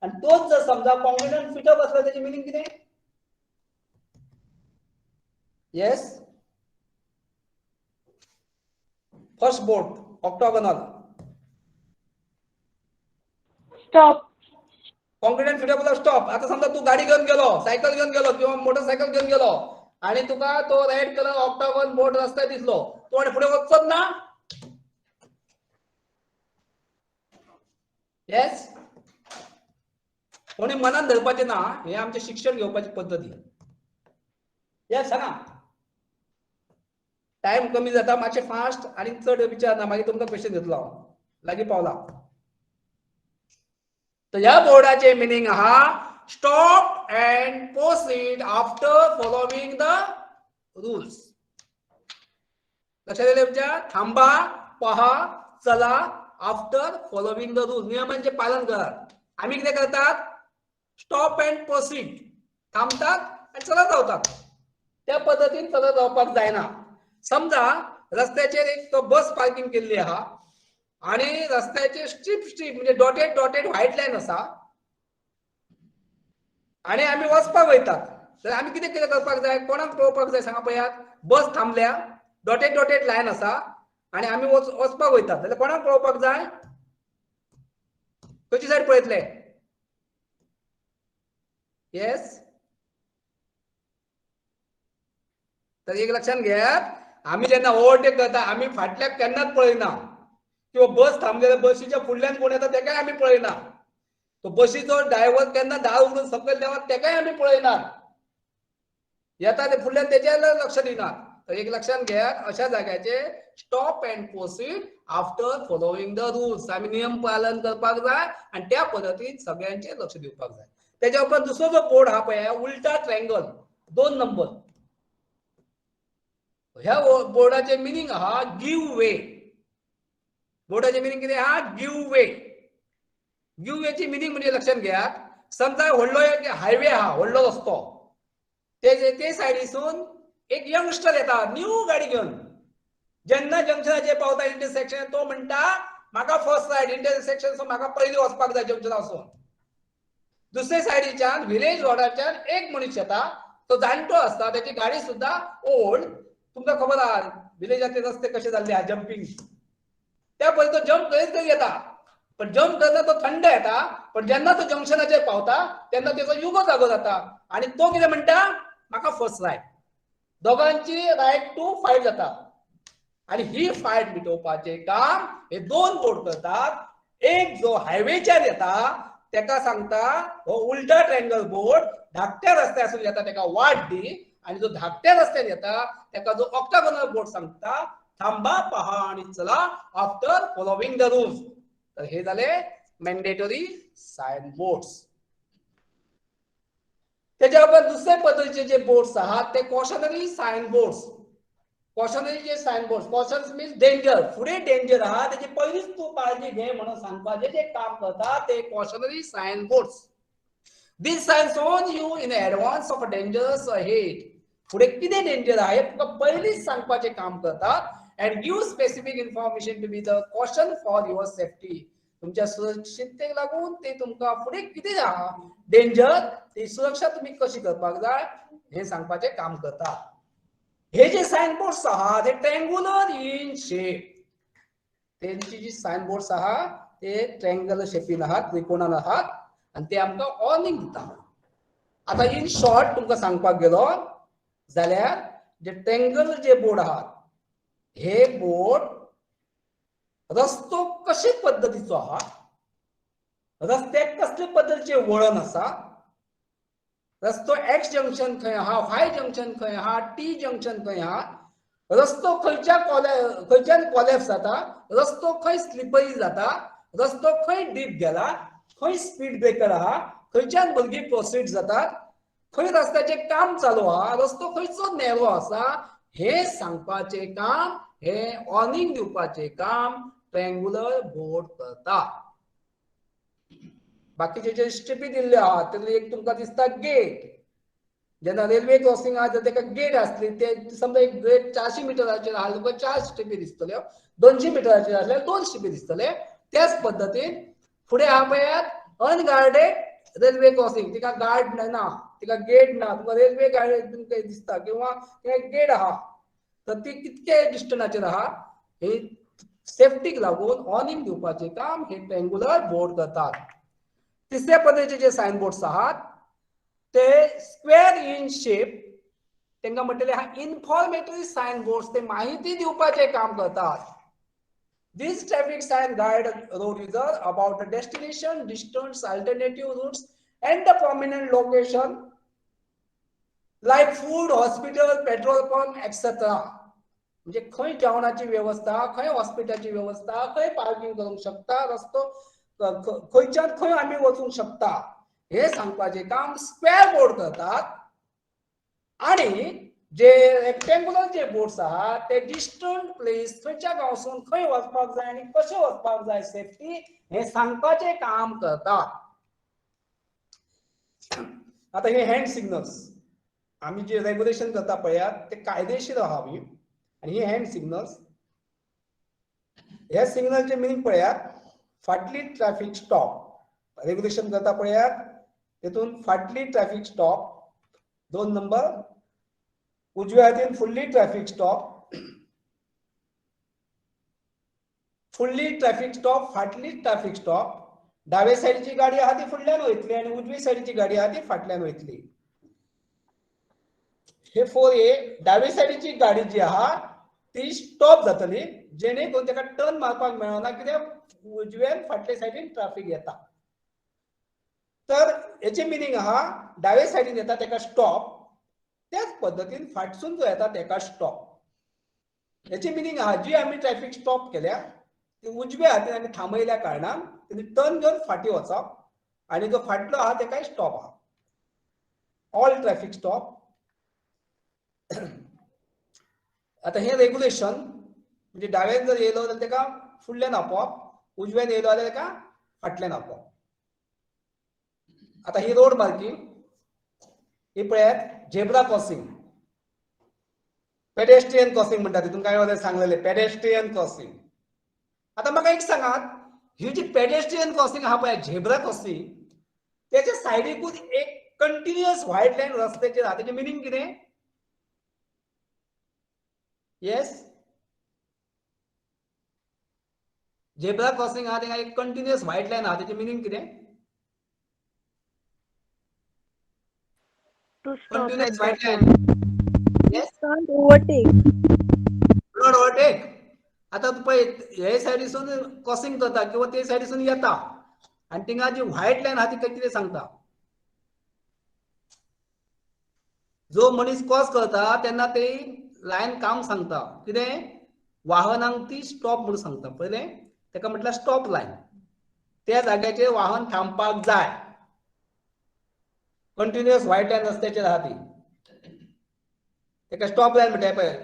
आणि तोच जर समजा कॉन्क्रीटान फिटअप असला त्याचे मिनिंग कितें yes first board octagonal Stop. कॉन्क्रीटान फिटअप असला स्टॉप. आता समजा तू गाडी घेऊन गेलो सायकल घेऊन गेलो किंवा मोटरसायकल घेऊन गेलो आणि तुका तो रेड कलर ऑक्टागोन बोर्ड रस्त्यार दिसलो तू आणि फुडें वचचोच ना येस. कोणी मनान धरपाचे ना हे आमचे शिक्षण घेवपाची पद्धती. येस सांगा टाइम कमी जाता मातशे फास्ट आणि चड विचारना मागीर तुमकां क्वेश्चन दितलो हांव लागीं पावला. तर ह्या बोर्डाचे मिनिंग आहा stop and proceed after following the rules. लक्षात येईल तुमच्या थांबा पहा चला आफ्टर फॉलोविंग द रूल्स नियमांचे पालन करात. आम्ही किती करतात स्टॉप अँड प्रोसीड थांबतात आणि चलत रावतात. त्या पद्धतीन चलत रावपाक जायना. समजा रस्त्याचेर एक बस पार्किंग केल्ली आहा आणि रस्त्याचे स्ट्रीप म्हणजे डॉटेड व्हाईट लाईन आसा आणि आम्ही वचपाक वयतात जाल्यार आमी कितें करपाक जाय कोणाक पळोवपाक जाय सांगा पळयात. बस थांबल्या डॉटेड लायन आसा आणि आमी वचपाक वयतात जाल्यार कोणाक पळोवपाक जाय खंयची सायड पळयतले येस. तर एक लक्षात घेयात आमी जेन्ना ओवरटेक करता आमी फाटल्याक केन्नाच पळयना किंवा बस थांबलेल्या बसीच्या फुडल्यान कोण येता तेकाय आमी पळयना. तो बसीचो ड्रायव्हर केन्ना दार उगडून सकयल देवा तेकाय आमी पळयनात. येता ते फुडल्यान तेचेर लक्ष दिनात. तर एक लक्षात घेयात अशा जाग्याचेर stop and proceed after following the rules. आमी नियम पालन करपाक जाय आणि त्या पद्दतीन सगळ्यांचे लक्ष दिवपाक जाय. त्याच्या उपरांत दुसरो जो बोर्ड हा पळय उलटा ट्रायंगल 2 नंबर ह्या बोर्डाचे मिनिंग आहा गिव्ह वे. बोर्डाचे मिनिंग कितें आहा गिव्ह वे. गिव्ह वेची मिनिंग म्हणजे लक्षात घेयात समजा व्हडलो एक हायवे आहा व्हडलो रस्तो ते सायडीसून एक यंगस्टर येता न्यू गाडी घेवन जेन्ना जंक्शनाचेर पावता इंटरसेक्शन तो म्हणटा म्हाका फर्स्ट सायड इंटरसेक्शन म्हाका पयलीं वचपाक जाय जंक्शना वचून. दुसरे सायडीच्यान विलेज रोडाच्यान एक मनीस येता तो जाणटो असता त्याची गाडी सुद्धा ओल्ड तुमका खबर आहा विलेजाचे रस्ते कसे झाले हा जम्पिंग त्या पळय तो जम्प करीत येता पण जम्प करता तो थंड येता पण जेन्ना तो जंक्शनाचेर पावता तेन्ना त्याचो युगो जागो जाता आणि तो कितें म्हणटा म्हाका फर्स्ट रायट दोगांची रायट टू फायट जाता आणि ही फायट मिटोवपाचे काम हे दोन बोर्ड करतात एक जो हायवेच्यान येता तेका सांगता हो उल्टा ट्रायंगल बोर्ड धाकट्या रस्त्यासून येता तेका वाट दी आणि जो धाकट्या रस्त्यान येता तेका जो ऑक्टागोनल बोर्ड सांगता थांबा पहा आणि चला आफ्टर फॉलोविंग द रूल्स तर हे झाले मॅन्डेटरी साइन बोर्ड्स त्याच्यावर दुसरे पद्धतीचे जे बोर्ड्स आहात ते कॉशनरी साइन बोर्ड्स कॉशनरी जे साइन बोर्ड्स कॉशन्स मीन्स डेंजर पुढे डेंजर आहात त्याची पहिलीच तू काळजी घे म्हणून सांगपाचे जे काम करतात ते cautionary sign boards this signs warn you in advance of dangers ahead पुढे किती डेंजर आहे तुका पहिलीच सांगपाचे काम करतात and give specific information to be the caution for your safety तुमच्या सुरक्षिततेक लागून ते तुमका पुढे किती आहा डेंजर ती सुरक्षा तुम्ही कशी करपाक जाय हे सांगपाचे काम करतात हे जे साइन बोर्ड्स आहात ते ट्रायंगुलर इन शेप त्यांची जी साइन बोर्ड्स आहात ते ट्रायंगुलर शेपीन आहात त्रिकोणान आहात आणि ते आमका वॉर्निंग दितात आता इन शॉर्ट तुमका सांगपाक गेलो जाल्यार जे ट्रायंगुलर जे बोर्ड आहात हे बोर्ड रस्तो कशे पद्धतीचो आहा रस्त्याक कसले पद्धतीचे वळण आसा रस्तो एक्स जंक्शन खंय आहा वाय जंक्शन खंय आहा टी जंक्शन खंय आहा रस्तो खंयच्यान कॉलॅप्स जाता रस्तो खंय स्लिपरी जाता रस्तो खंय डीप गेला खंय स्पीड ब्रेकर आहा खंयच्यान भुरगीं प्रोसीड जातात खंय रस्त्याचे काम चालू आहा रस्तो खंयचो नॅरो आसा हे सांगपाचे काम हे वॉर्निंग दिवपाचे काम ट्रायंगुलर बोर्ड करता बाकीचे जे स्ट्रिपी दिल्ले आहात त्यातले एक तुमका दिसता गेट जेन्ना रेल्वे क्रॉसिंग आहा तेका गेट असली ते समजा एक गेट 400 मिटराचेर आहा तुका 4 स्ट्रिपी दिसतल्यो 200 मिटराचेर आसल्यार 2 स्ट्रिपी दिसतले त्याच पद्धतीन फुडें आहा पळयात अनगार्डेड रेल्वे क्रॉसिंग तिका गार्ड ना तिका गेट ना तुका रेल्वे गार्ड तुमका दिसता किंवा गेट आहा तर ती कितके डिस्टन्साचेर आहा हे सेफ्टीक लागून वॉर्निंग दिवपाचे काम हे ट्रायंगुलर बोर्ड करतात तिसऱ्या पद्धतीचे जे साइन बोर्ड्स आहात ते स्क्वेअर इन शेप तेंका म्हटले हा इन्फॉर्मेटरी साइन बोर्ड्स ते माहिती दिवपाचे काम करतात this traffic sign guide road user about the destination distance alternative routes and the prominent location like food hospital petrol pump etcetera म्हणजे खंय जेवणाची व्यवस्था खंय हॉस्पिटलची व्यवस्था खंय पार्किंग करूंक शकता रस्तो खंयच्यान खंय आम्ही वचूंक शकता हे सांगपाचे काम स्क्वेअर बोर्ड करतात आणि जे रेक्टेंगुलर जे बोर्ड्स आहात ते डिस्टंट प्लेस खंयच्या गांवसून खंय वचपाक जाय आणि कशें वचपाक जाय सेफ्टी हे सांगपाचे काम करतात आता हे हँड सिग्नल्स आम्ही जे रेग्युलेशन करता पळयात ते कायदेशीर आहावी आणि हे हँड सिग्नल्स ह्या सिग्नलचे मिनिंग पळयात फाटली ट्रॅफिक स्टॉप रेग्युलेशन करता पळयात तेतून फाटली ट्रॅफिक स्टॉप 2 नंबर उजव्या हातीन फुल्ली ट्रॅफिक स्टॉप फाटली ट्रॅफिक स्टॉप डावे साइडची गाडी आहा ती फुडल्यान वयतली आणि उजवी साइडची गाडी आहा ती फाटल्यान वयतली हे 4A डावी साइडची गाडी जी आहा ती स्टॉप जातली जेणे करून तेका टर्न मारपाक मेळना कित्याक उजव्यान फाटले साइडीन ट्रॅफिक येता तर याचे मिनिंग आहा डावे साइडीन येता तेका स्टॉप त्याच पद्धतीन फाटसून जो येता तेका स्टॉप याचे मिनिंग आहा जी आम्ही ट्रॅफिक स्टॉप केल्या ती उजव्या हातीन आम्ही थांबयल्या कारणान तेणी टर्न घेवन फाटी वचप आणि जो फाटलो आहा तेका स्टॉप आहा ऑल ट्रॅफिक स्टॉप आता हे रेग्युलेशन म्हणजे डाव्यान जर येयलो जाल्यार तेका फुडल्यान आपप उजव्यान येयलो जाल्यार तेका फाटल्यान आपप आता ही रोड मार्किंग ही पळयात झेब्रा क्रॉसिंग पेडेस्ट्रियन क्रॉसिंग म्हणतात तितून काय वगैरे सांगलेले पेडेस्ट्रियन क्रॉसिंग आता म्हाका एक सांगात ही जी पेडेस्ट्रियन क्रॉसिंग आहा पळय झेब्रा क्रॉसिंग त्याच्या सायडीकूच एक कंटिन्युअस व्हाईट लाईन रस्त्याचे राहते तेचे मिनिंग कितें? येस, झेब्रा क्रॉसिंग आहा थिंगा एक कंटिन्युअस व्हाईट लाईन आहा तेचे मिनिंग कितें? To stop continuous at white that line. line. Yes, Can't overtake. Not overtake. आता पळय हे सायडीसून क्रॉसिंग करता किंवा ते सायडीसून येता आणि थिंगा जी व्हाईट लाईन आहा ती कितें सांगता? जो मनीस क्रॉस करता तेन्ना ती लायन काम सांगता कितें? वाहनांक ती स्टॉप म्हणून सांगता. पळयलें, तेका म्हटल्यार स्टॉप लायन. त्या जाग्याचेर वाहन थांबपाक जाय. कंटिन्युअस व्हाईट लायन रस्त्याचेर आहा ती तेका स्टॉप लायन म्हणटात. पळय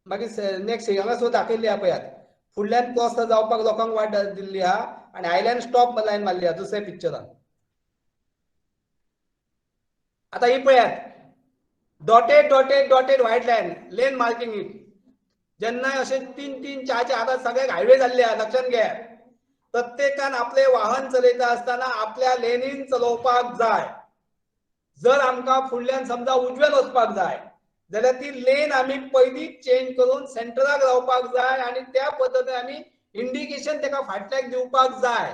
मागीर नेक्स्ट हांगासर दाखयल्ली आहा पळयात, फुडल्यान क्रॉस जावपाक लोकांक वाट दिल्ली आहा आनी आयल्यान स्टॉप लायन मारली आहा दुसऱ्या पिक्चरान. आता ही पळयात, dotted dotted dotted white line, lane marking it. जेन्नाय अशे 3-3, 4 आतां सगळ्याक हायवे जाल्ले आहा, लक्षात घे. प्रत्येकान आपले वाहन चलयता आसतना आपल्या लेनीन चलोवपाक जाय. जर आमकां फुडल्यान समजा उजव्यान वचपाक जाय जाल्यार ती लेन आमी पयलींच चेंज करून सेंटराक रावपाक जाय आनी त्या पद्दतीन आमी इंडिकेशन तेका फाटल्याक दिवपाक जाय.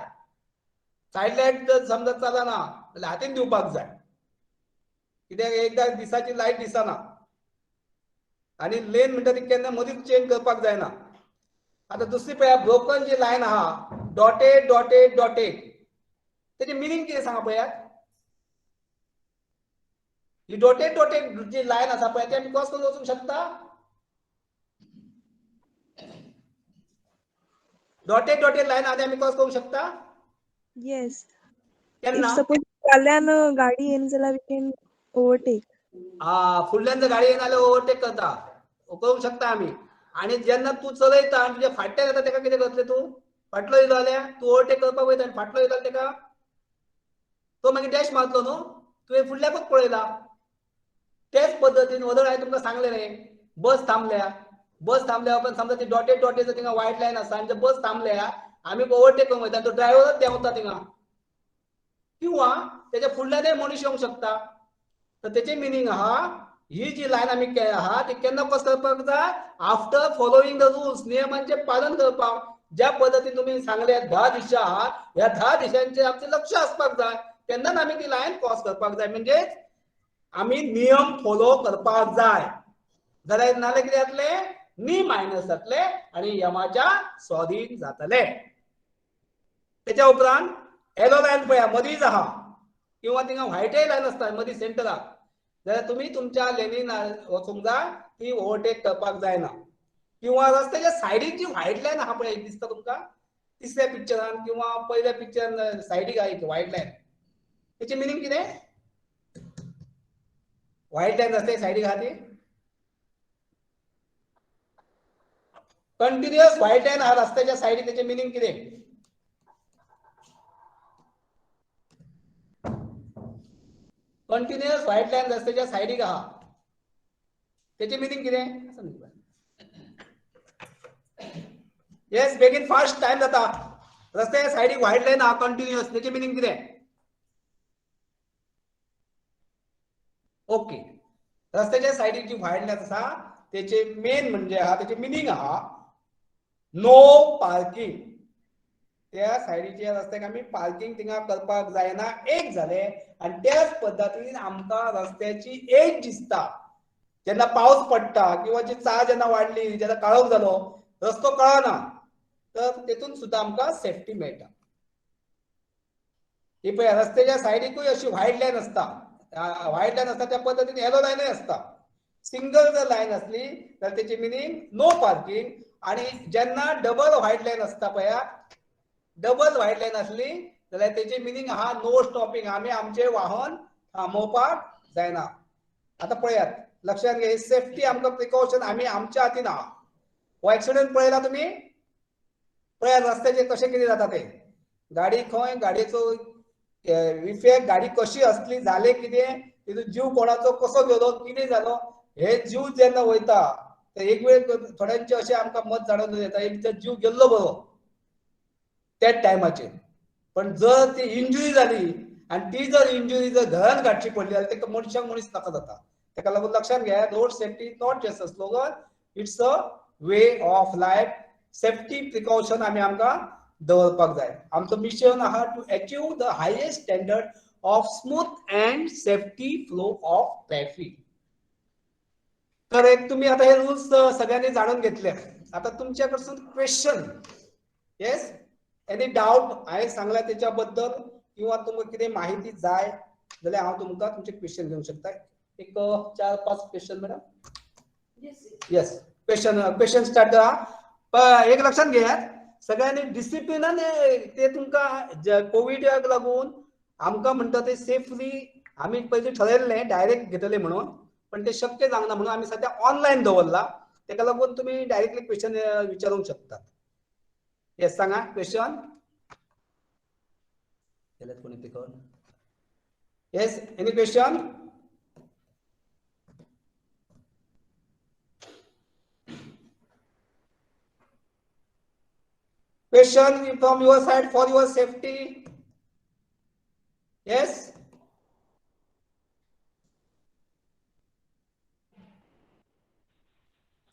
सायड लायट जर समजा चलना जाल्यार हातीन दिवपाक जाय, कित्याक एकदां दिसाची लायट दिसना आनी लेन म्हणटा ती केन्ना मदींच चेंज करपाक जायना. आतां दुसरी पळया, ब्रोकन जी लायन आहा, डॉटेड डॉटेड डॉटेड, तेजें मिनिंग कितें सांगा पळयात. ही डॉटेड डॉटेड जी लायन आसा पळय ती आमी क्रॉस करून वचूंक शकता. डॉटेड डॉटेड लायन आहा ती आमी क्रॉस करूंक शकता. Yes. If केन्ना? suppose फाल्यान गाडी येयना जाल्यार we can overtake. फुडल्यान जर गाडी येयना जाल्यार ओवरटेक करता, करूंक शकता आमी. आनी जेन्ना तूं चलयता आनी तुज्या फाटल्यान येता तेका कितें करतलें तूं? फाटलो येयलो जाल्यार तूं ओवरटेक करपाक वयता आनी फाटलो येयलो जाल्यार तेका तो मागीर डॅश मारतलो न्हू, तुवें फुडल्याकूच पळयला. तेच पद्दतीन वदळ हांवें तुमकां सांगलें न्ही, बस थांबल्या उपरांत समजा ती डॉटेड डॉटेड जर थिंगा व्हाईट लायन आसा आनी जर बस थांबल्या आमी ओवरटेक करूंक वयता, तो ड्रायव्हरच देंवता थिंगा, किंवा तेच्या फुडल्यानय मनीस येवंक शकता. तर तेचे मिनिंग आहा, ही जी लायन आमी आहा ती केन्ना क्रॉस करपाक जाय? आफ्टर फॉलोइंग द रुल्स, नियमांचे पालन करपाक. ज्या पद्दतीन तुमी सांगले 10 दिशा आहा, ह्या 10 दिशांचेर आमचें लक्ष आसपाक जाय, तेन्नाच आमी ती लायन क्रॉस करपाक जाय. म्हणजे आमी नियम फॉलो करपाक जाय. जाल्यार नाल्यार कितें जातले? नी मायनस जातले आनी यमाच्या स्वाधीन जातले. तेच्या उपरांत येलो लायन पळया मदींच आहा, किंवा थिंगा व्हायटय लायन आसता मदीं सेंटराक, जाल्यार तुमी तुमच्या लेनीन वचूंक जाय, ती ओवरटेक करपाक जायना. किंवा रस्त्याच्या सायडीक जी व्हाईट लायन आहा पळय दिसता तुमकां तिसऱ्या पिक्चरान किंवा पयल्या पिक्चरान सायडीक आहा एक व्हाईट लायन, तेचे मिनिंग कितें? व्हाईट लायन रस्त्याच्या सायडीक आहा ती कंटिन्युअस व्हाईट लायन आहा रस्त्याच्या सायडीक, तेचे मिनिंग कितें? कंटिन्युअस व्हाईट लायन रस्त्याच्या सायडीक आहा, तेचे मिनिंग कितें? येस, बेगीन फास्ट टाइम जाता. रस्त्याच्या सायडीक व्हाईट लायन आहा कंटिन्युअस, तेचे मिनिंग कितें? ओके, रस्त्याच्या सायडीक जी व्हाईट लायन आसा तेचे मेन म्हणजे आहा, तेचे मिनिंग आहा नो पार्किंग. त्या सायडीच्या रस्त्याक आमी पार्किंग थिंगा करपाक जायना, एक जालें. आनी त्याच पद्दतीन आमकां रस्त्याची एज दिसता जेन्ना पावस पडटा किंवा जी चाळ जेन्ना वाडली, जेन्ना काळोख जालो, रस्तो कळना, तर तेतून सुद्दां आमकां सेफ्टी मेळटा. ही पळय रस्त्याच्या सायडीकूय अशी व्हाईट लायन आसता, व्हाईट लायन आसता त्या पद्दतीन येलो लायनय आसता. सिंगल जर लायन असली जाल्यार तेचे मिनिंग नो पार्किंग. आणि जेन्ना डबल व्हाईट लायन असता पळया, डबल व्हाईट लायन असली जाल्यार तेचे मिनिंग आहा नो स्टॉपिंग, आमी आमचे वाहन थांबोवपाक जायना. आता पळयात, लक्षात घे, सेफ्टी आमकां प्रिकॉशन आमी आमच्या हातीन आहा. हो एक्सिडेंट पळयला तुमी, पळयात रस्त्याचेर कशें कितें जाता तें. गाडी खंय, गाडयेचो इफेक्ट, गाडी कशी असली, जालें कितें, तितून जीव कोणाचो कसो गेलो, कितें जालो, हे जीव जेन्ना वयता तर एक वेळ थोड्यांचे अशें आमकां मत जाणून येता एक जीव गेल्लो बरो त्याच टायमाचेर. पण जर ती इंजुरी जाली आणि ती जर इंजुरी जर घरान काडची पडली जाल्यार तेका मनशाक मनीस नाका जाता. तेका लागून लक्षात घ्या, road safety is not just a slogan, it's a way of life. Safety precaution आमी आमकां दवरपाक जाय. आमचो मिशन आहा to achieve the highest standard of smooth and safety flow of traffic. तर एक तुम्ही आता हे रूल्स सगळ्यांनी जाणून घेतले. आता तुमच्या कडसून क्वेश्चन, येस, एनी डाऊट हांवें सांगला त्याच्या बद्दल किंवा तुमकां कितें माहिती जाय जाल्यार हांव तुमकां तुमचे क्वेश्चन घेवंक शकता. एक 4-5 question madam. Yes, question start करा. एक लक्षात घेयात, सगळ्यांनी डिसिप्लिनान ते तुमकां कोविडाक लागून आमकां म्हणटा ते सेफली आमी पयलीं ठरयल्लें डायरेक्ट घेतले म्हणून, पण ते शक्य जावना म्हणून आमी सध्या ऑनलायन दवरला. तेका लागून तुम्ही डायरेक्टली क्वेश्चन विचारूंक शकतात. येस, सांगा क्वेश्चन. केलेत कोणी पिक करून? Yes, any question? Question from your side for your safety. Yes.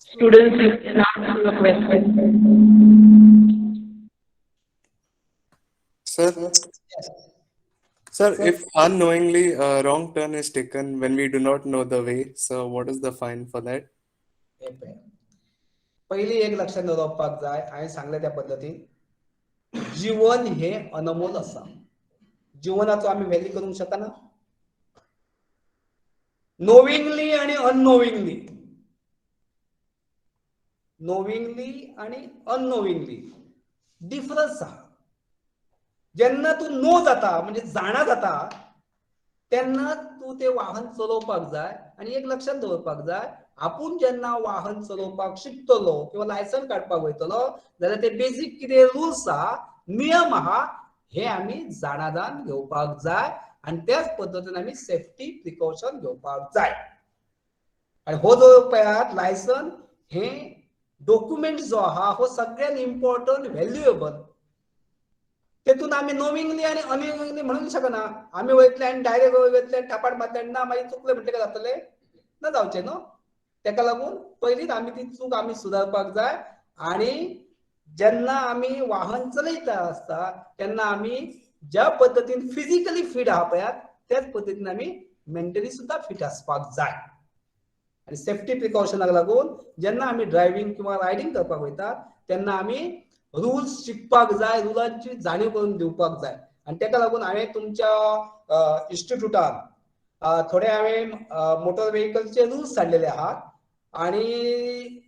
Students can ask the question. Sir, Yes. sir, if unknowingly a wrong turn is taken when we do not know the way, so what is the fine for that? पहिली एक लक्षात दवरपाक जाय, हांवें सांगले त्या पद्दतीन जीवन हे अनमोल आसा. जीवनाचो आमी व्हॅल्यू करूंक शकना. नोविंगली आणि अननोविंगली, नोविंगली आणि अननोविंगली डिफरन्स आहा. जेन्ना तू नो जाता म्हणजे जाणा जाता तेन्ना तू ते वाहन चलोवपाक जाय. आणि एक लक्षात दवरपाक जाय, आपूण जेन्ना वाहन चलोवपाक शिकतलो किंवा लायसन काडपाक वयतलो जाल्यार ते बेसिक कितें रूल्स आहा, नियम आहा, हे आमी जाणादान घेवपाक जाय. आणि त्याच पद्दतीन आमी सेफ्टी प्रिकॉशन घेवपाक जाय. आणि हो जो पळयात लायसन हे डॉक्युमेंट जो आहा हो सगळ्यात इम्पॉर्टंट व्हॅल्युएबल. तेतून आमी नोविंगली आणि अननोविंगली म्हणूंक शकना. आमी वयतले आनी डायरेक्ट वयतले टापाट मारतले ना, मागीर चुकले म्हणटले काय जातले ना, जावचें न्हू. तेका लागून पयलींच आमी ती चूक आमी सुदारपाक जाय. आणि जेन्ना आमी वाहन चलयता आसता तेन्ना आमी ज्या पद्दतीन फिजिकली फिट आहा पळयात त्याच पद्दतीन आमी मेंटली सुद्धा फिट आसपाक जाय. आणि सेफ्टी प्रिकॉशनाक लागून जेन्ना आमी ड्रायव्हिंग किंवा रायडिंग करपाक वयतात तेन्ना आमी रूल्स शिकपाक जाय, रुलांची जाणीव करून दिवपाक जाय. आणि तेका लागून हांवें तुमच्या इन्स्टिट्यूटान थोडे हांवें मोटर व्हेकलचे रूल्स हाडलेले आहात आणि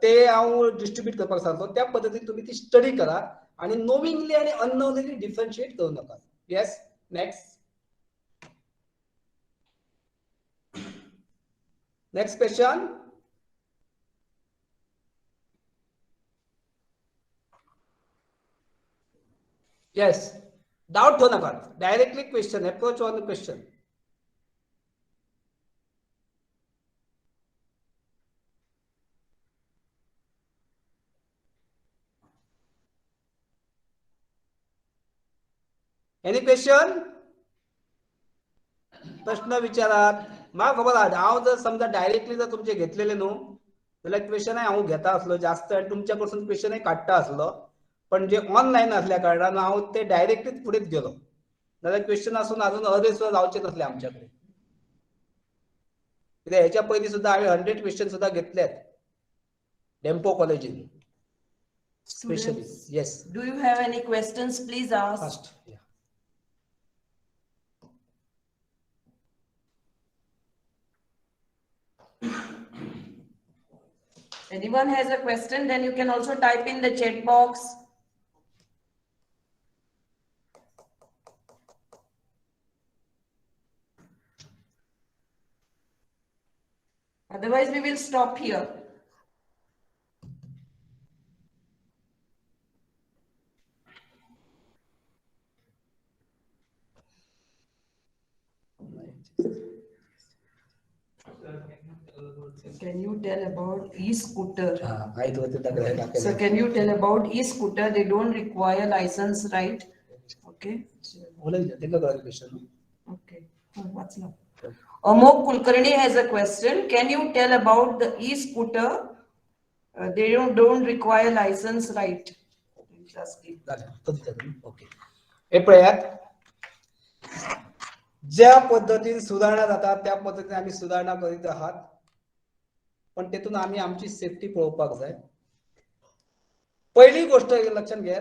ते हांव डिस्ट्रीब्यूट करपाक सांगतो. त्या पद्दतीन तुम्ही ती स्टडी करा आणि नोविंगली आणि अननोविंगली डिफरन्शिएट करू नका. Yes, next. Next question. Yes, doubt ठेवू नका, directly question, approach on the question. Any question? प्रश्न विचारात. म्हाका खबर आहा, हांव जर समजा डायरेक्टली जर तुमचे घेतलेले न्हू जाल्यार क्वेश्चन हांव घेता आसलो जास्त आनी तुमच्या कडसून क्वेश्चनय काडटा आसलो. पण जे ऑनलायन असल्या कारणान हांव ते डायरेक्टलीच फुडेंच गेलो, जाल्यार क्वेश्चन आसून अजून अर्दे सुद्धा जावचे नसले आमच्या कडेन. कित्याक हेच्या पयलीं सुद्धा हांवें 100 क्वेश्चन सुद्धा घेतल्यात डेम्पो कॉलेजीन specially. Yes, Do you have any questions? Please ask. Fast. Anyone has a question, then you can also type in the chat box. Otherwise, we will stop here. Can you tell about e-scooter? So can you tell about e-scooter? They don't require license, right? Okay. Okay. तेंका कळलं question. Okay. What's now? Amok Kulkarni has a question. Can you tell about the e-scooter? They don't require license, right? झालं. कधी झालं? Okay. हे पळयात ज्या पद्धतीने सुधारणा जातात त्या पद्धतीने आम्ही सुधारणा करीत आहात, पण तेतून आम्ही आमची सेफ्टी पळोवपाक जाय. पहिली गोष्ट लक्षात घ्या,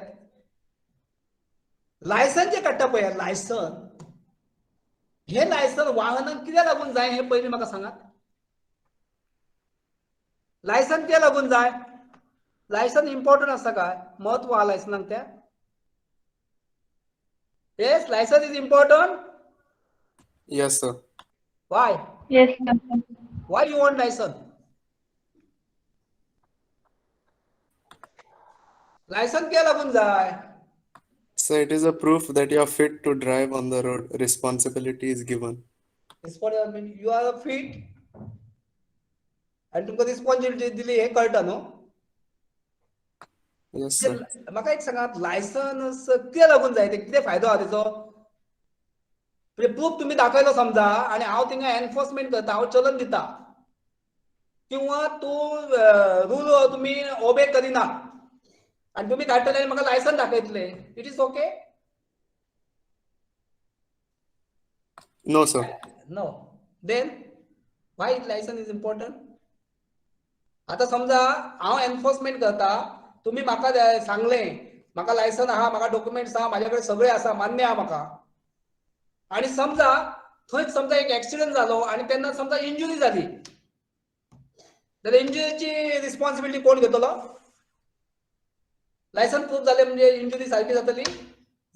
लायसन जे काडटा पळय, लायसन हे लायसन वाहनांक कित्याक लागून जाय हे पयलीं म्हाका सांगात. लायसन कित्याक लागून जाय? लायसन इम्पॉर्टंट आसा काय? महत्व आहा लायसनाक त्या? Yes, licence is important. Yes, sir. Why? Yes, sir. Why you want license? License क्या लागून जाय? So it is a proof that you are fit to drive on the road. Responsibility is given. Responsibility, you are fit. आणि तुमका responsibility दिली हे कळटा न्हू? Yes, sir. म्हाका एक सांगात, लायसन्स कित्याक लागून जाय? ते कितें फायदो आहा तेचो? म्हणजे प्रूफ तुम्ही दाखयलो समजा आणि हांव थिंगा एनफोर्समेंट करता, हांव चलन दिता, किंवा तूं रूल तुम्ही ओबे करिना आणि तुम्ही काडटले आनी म्हाका लायसन दाखयतले, it is okay? No, sir. No. Then why licence is important? आता समजा हांव एनफोर्समेंट करता, तुम्ही म्हाका सांगलें म्हाका लायसन आहा, म्हाका डॉक्युमेंट्स आहा, म्हाजे कडेन सगळें आसा, मान्य आहा म्हाका, आणि समजा थंय समजा एक ऍक्सिडेंट जालो आणि तेन्ना समजा इंजुरी जाली, जाल्यार इंजुरीची रिस्पॉन्सिबिलिटी कोण घेतलो? लायसन प्रूफ जालें म्हणजे इंजुरी सारकी जातली?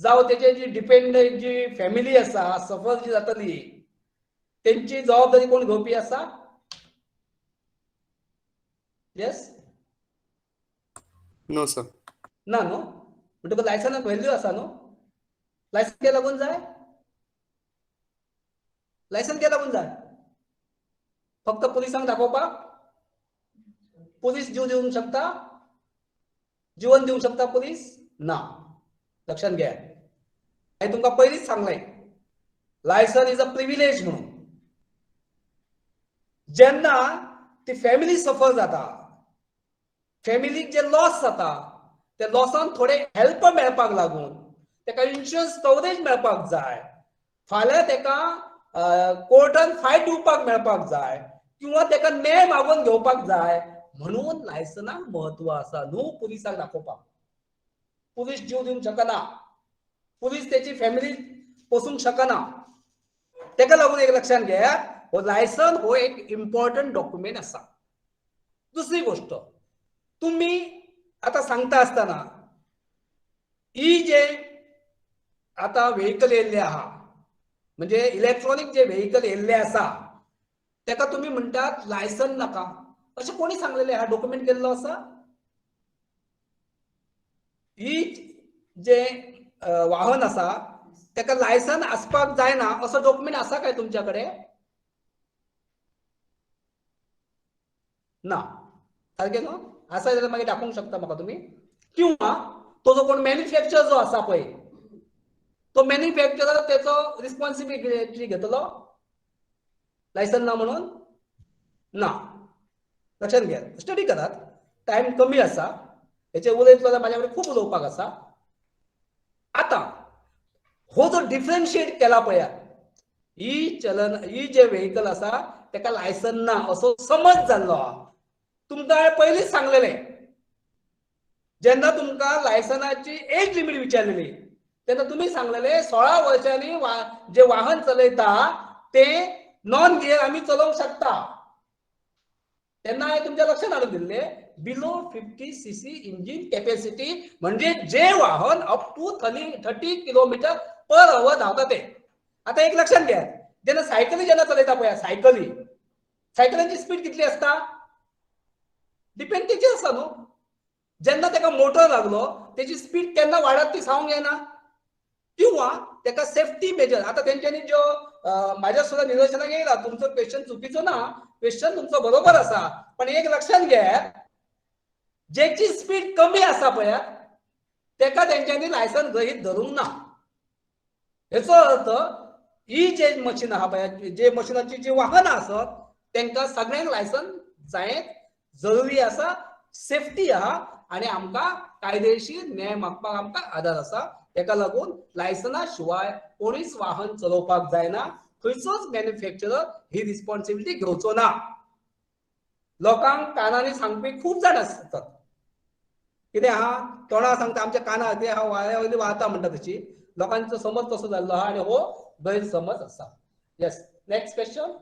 जावं तेचे जी डिपेंडंट जी फॅमिली आसा, सफर जी जातली, तेंची जबाबदारी कोण घेवपी आसा? येस? No, sir. ना न्हू? म्हणजे तुका लायसनाक व्हॅल्यू आसा न्हू? लायसन कित्याक लागून जाय? लायसन कित्याक लागून जाय? फक्त पुलिसांक दाखोवपाक? पुलीस जीव दिवंक शकता? जीवन दिवंक शकता पुलीस? ना. लक्षात घ्या, हांवें तुमकां पयलींच सांगलें, लायसन इज अ प्रिविलेज म्हणून. जेन्ना ती फॅमिली सफर जाता, फॅमिलीक जे लॉस जाता, त्या लॉसान थोडे हेल्प मेळपाक लागून तेका इन्शुरन्स कवरेज मेळपाक जाय, फाल्यां तेका कोर्टान फायट दिवपाक मेळपाक जाय, किंवा तेका न्याय मागून घेवपाक जाय, म्हणून लायसनाक महत्व आसा न्हू पुलिसाक दाखोवपाक. पुलीस जीव दिवंक शकना, पुलीस त्याची फॅमिली पोसूंक शकना. तेका लागून एक लक्षात घ्या, हो लायसन हो एक इम्पॉर्टंट डॉक्युमेंट आसा. दुसरी गोष्ट, तुम्ही आता सांगता आसतना ही जे आता व्हेकल येयल्ले आहा, म्हणजे इलेक्ट्रॉनिक जे व्हेकल येयल्ले आसा, तेका तुम्ही म्हणटात लायसन नाका, अशें कोणी सांगलेले आहा? डॉक्युमेंट केल्लो आसा? ही जे वाहन आसा तेका लायसन आसपाक जायना असो डॉक्युमेंट आसा काय तुमच्याकडे? ना. सारकें न्हू? आसा जाल्यार मागीर दाखोवंक शकता म्हाका तुम्ही. किंवा तो जो कोण मॅन्युफॅक्चर जो आसा पळय, तो मॅन्युफॅक्चरर तेचो रिस्पॉन्सिबिलिटी घेतलो लायसन ना म्हणून? ना. लक्षात घ्या, स्टडी करात, टाइम कमी आसा, हेचे उलयतलो जाल्यार म्हाजे कडेन खूब उलोवपाक आसा. आता हो जो डिफरन्शिएट केला पळयात, ही जे व्हेकल आसा तेका लायसन ना असो समज जाल्लो आहा. तुमकां हांवें पयलींच सांगलेलें, जेन्ना तुमकां लायसनाची एज लिमीट विचारलेली तेन्ना तुमी सांगलेले 16 वर्षांनी जे वाहन चलयता ते नॉन गियर आमी चलोवंक शकता. तेन्ना हांवें तुमच्या लक्षात हाडून दिल्ले, बिलो 50 cc इंजिन कॅपॅसिटी, म्हणजे जे वाहन up to 30 kilometre per hour धांवता ते. आता एक लक्षात घ्या, जेन्ना सायकली जेन्ना चलयता पळय, सायकलांची स्पीड कितली आसता? डिपेंड तेचेर आसा न्हू. जेन्ना तेका मोटर लागलो तेची स्पीड केन्ना वाडत ती सांगूंक येना. किंवा तेका सेफ्टी मेजर, आता तेंच्यांनी ज्यो माझ्या सुद्धा निदर्शनाक येयला, तुमचो क्वेश्चन चुकीचो ना, क्वेश्चन तुमचो बरोबर आसा, पण एक लक्षात घ्या, जेची स्पीड कमी आसा पळय तेका तेंच्यांनी लायसन गृहीत धरूंक ना. हेचो अर्थ ही जे मशीन आहा पळय, जे मशीनाची जी वाहनां आसत तांकां सगळ्यांक लायसन जायत जरुरी आसा, सेफ्टी आहा आणि आमकां कायदेशीर न्याय मागपाक आमकां आदार आसा. तेका लागून लायसना शिवाय कोणीच वाहन चलोवपाक जायना. खंयचोच मॅन्युफॅक्चरर ही रिस्पॉन्सिबिलिटी घेवचो ना. लोकांक कानांनी सांगपी खूब जाण आसतात. कितें आहा, तोंडां सांगता आमच्या कानार ते हांव वाऱ्या वयली वार्ता म्हणटा तशी. लोकांचो समज तसो जाल्लो आहा आनी हो गैरसमज आसा. Yes, next question.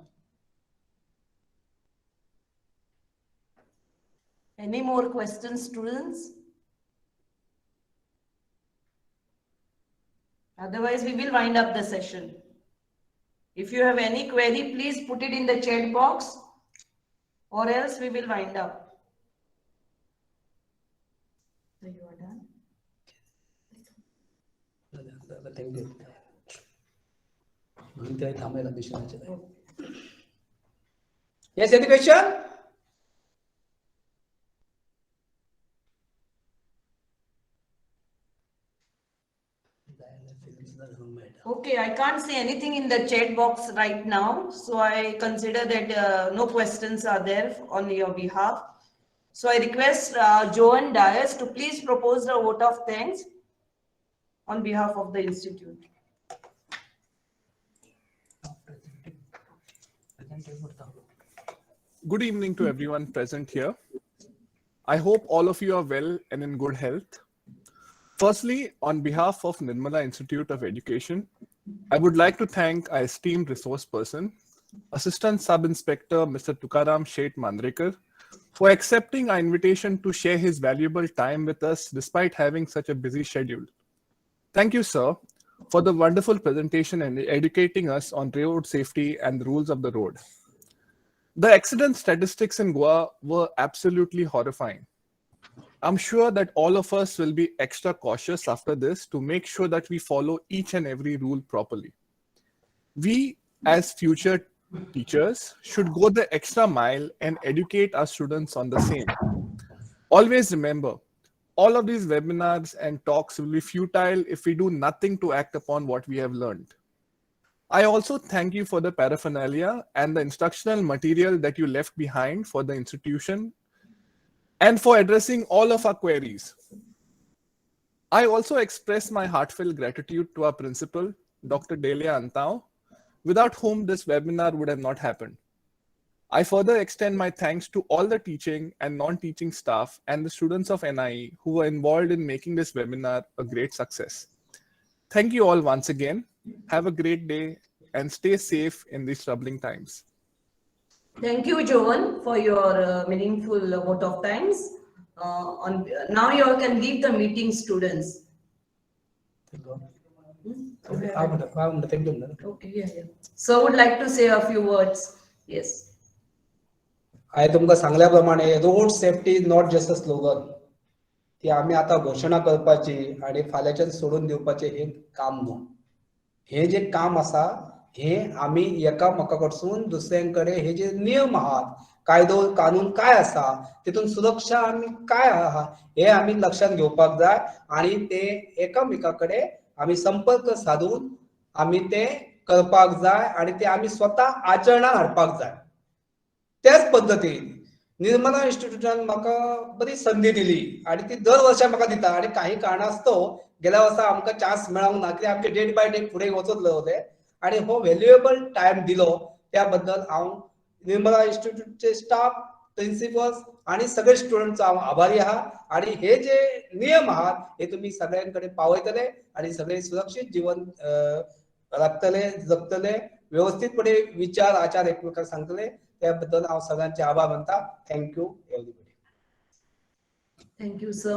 Any more questions, students? Otherwise, we will wind up the session. If you have any query, please put it in the chat box, or else we will wind up. So you are done? Thank you. म्हणून ते थांबेल अधिवेशनाचे. Yes, any question? Okay, I can't see anything in the chat box right now, so I consider that no questions are there on your behalf. So I request Joan Dias to please propose the vote of thanks on behalf of the institute. Good evening to everyone present here. I hope all of you are well and in good health. Firstly, on behalf of Nirmala Institute of Education, I would like to thank our esteemed resource person, Assistant Sub-Inspector Mr. Tukaram Sheth Mandrekar, for accepting our invitation to share his valuable time with us despite having such a busy schedule. Thank you, sir, for the wonderful presentation and educating us on road safety and the rules of the road. The accident statistics in Goa were absolutely horrifying. I'm sure that all of us will be extra cautious after this to make sure that we follow each and every rule properly. We, as future teachers, should go the extra mile and educate our students on the same. Always remember, all of these webinars and talks will be futile if we do nothing to act upon what we have learned. I also thank you for the paraphernalia and the instructional material that you left behind for the institution and for addressing all of our queries. I also express my heartfelt gratitude to our principal, Dr. Delia Antao, without whom this webinar would have not happened. I further extend my thanks to all the teaching and non-teaching staff and the students of NIE who were involved in making this webinar a great success. Thank you all once again. Have a great day and stay safe in these troubling times. Thank you, Joan, for your meaningful vote of thanks. Now you all can leave the meeting, students. Okay, yeah. So would like to say a few words. Yes. हांवें तुमकां सांगल्या प्रमाणे road safety is not just a slogan. ती आमी आतां घोशणा करपाची आणि फाल्यांच्यान सोडून दिवपाचें हे काम न्हू. हे जे काम आसा हे आमी एकामेका कडसून दुसऱ्यांकडे हे जे नियम आहात, कायदो कानून काय आसा, तितून सुरक्षा आमी काय आहा हे आमी लक्षात घेवपाक जाय आणि ते एकामेकाकडे आमी संपर्क साधून आमी ते करपाक जाय आणि ते आमी स्वतः आचरणात हाडपाक जाय. त्याच पद्धतीन निर्मला इन्स्टिट्यूटान म्हाका बरी संधी दिली आणि ती दर वर्सा म्हाका दिता आणि काही कारणास्तव गेल्या वर्सा आमकां चान्स मेळोंक ना कित्याक आमचे डे बाय डे फुडें वचत रावले आणि हो व्हॅल्युएबल टाइम दिलो त्या बद्दल हांव निर्मला इन्स्टिट्यूटचे स्टाफ, प्रिन्सिपल्स आणि सगळे स्टुडंट्सचो हांव आभारी आहा आणि हे जे नियम आहात हे तुम्ही सगळ्यांकडे पावयतले आणि सगळे सुरक्षित जीवन राखतले, जगतले, व्यवस्थितपणे विचार आचार एकमेकांक सांगतले. त्याबद्दल हांव सगळ्यांचे आभार मानता. Thank you everybody. Thank you, sir.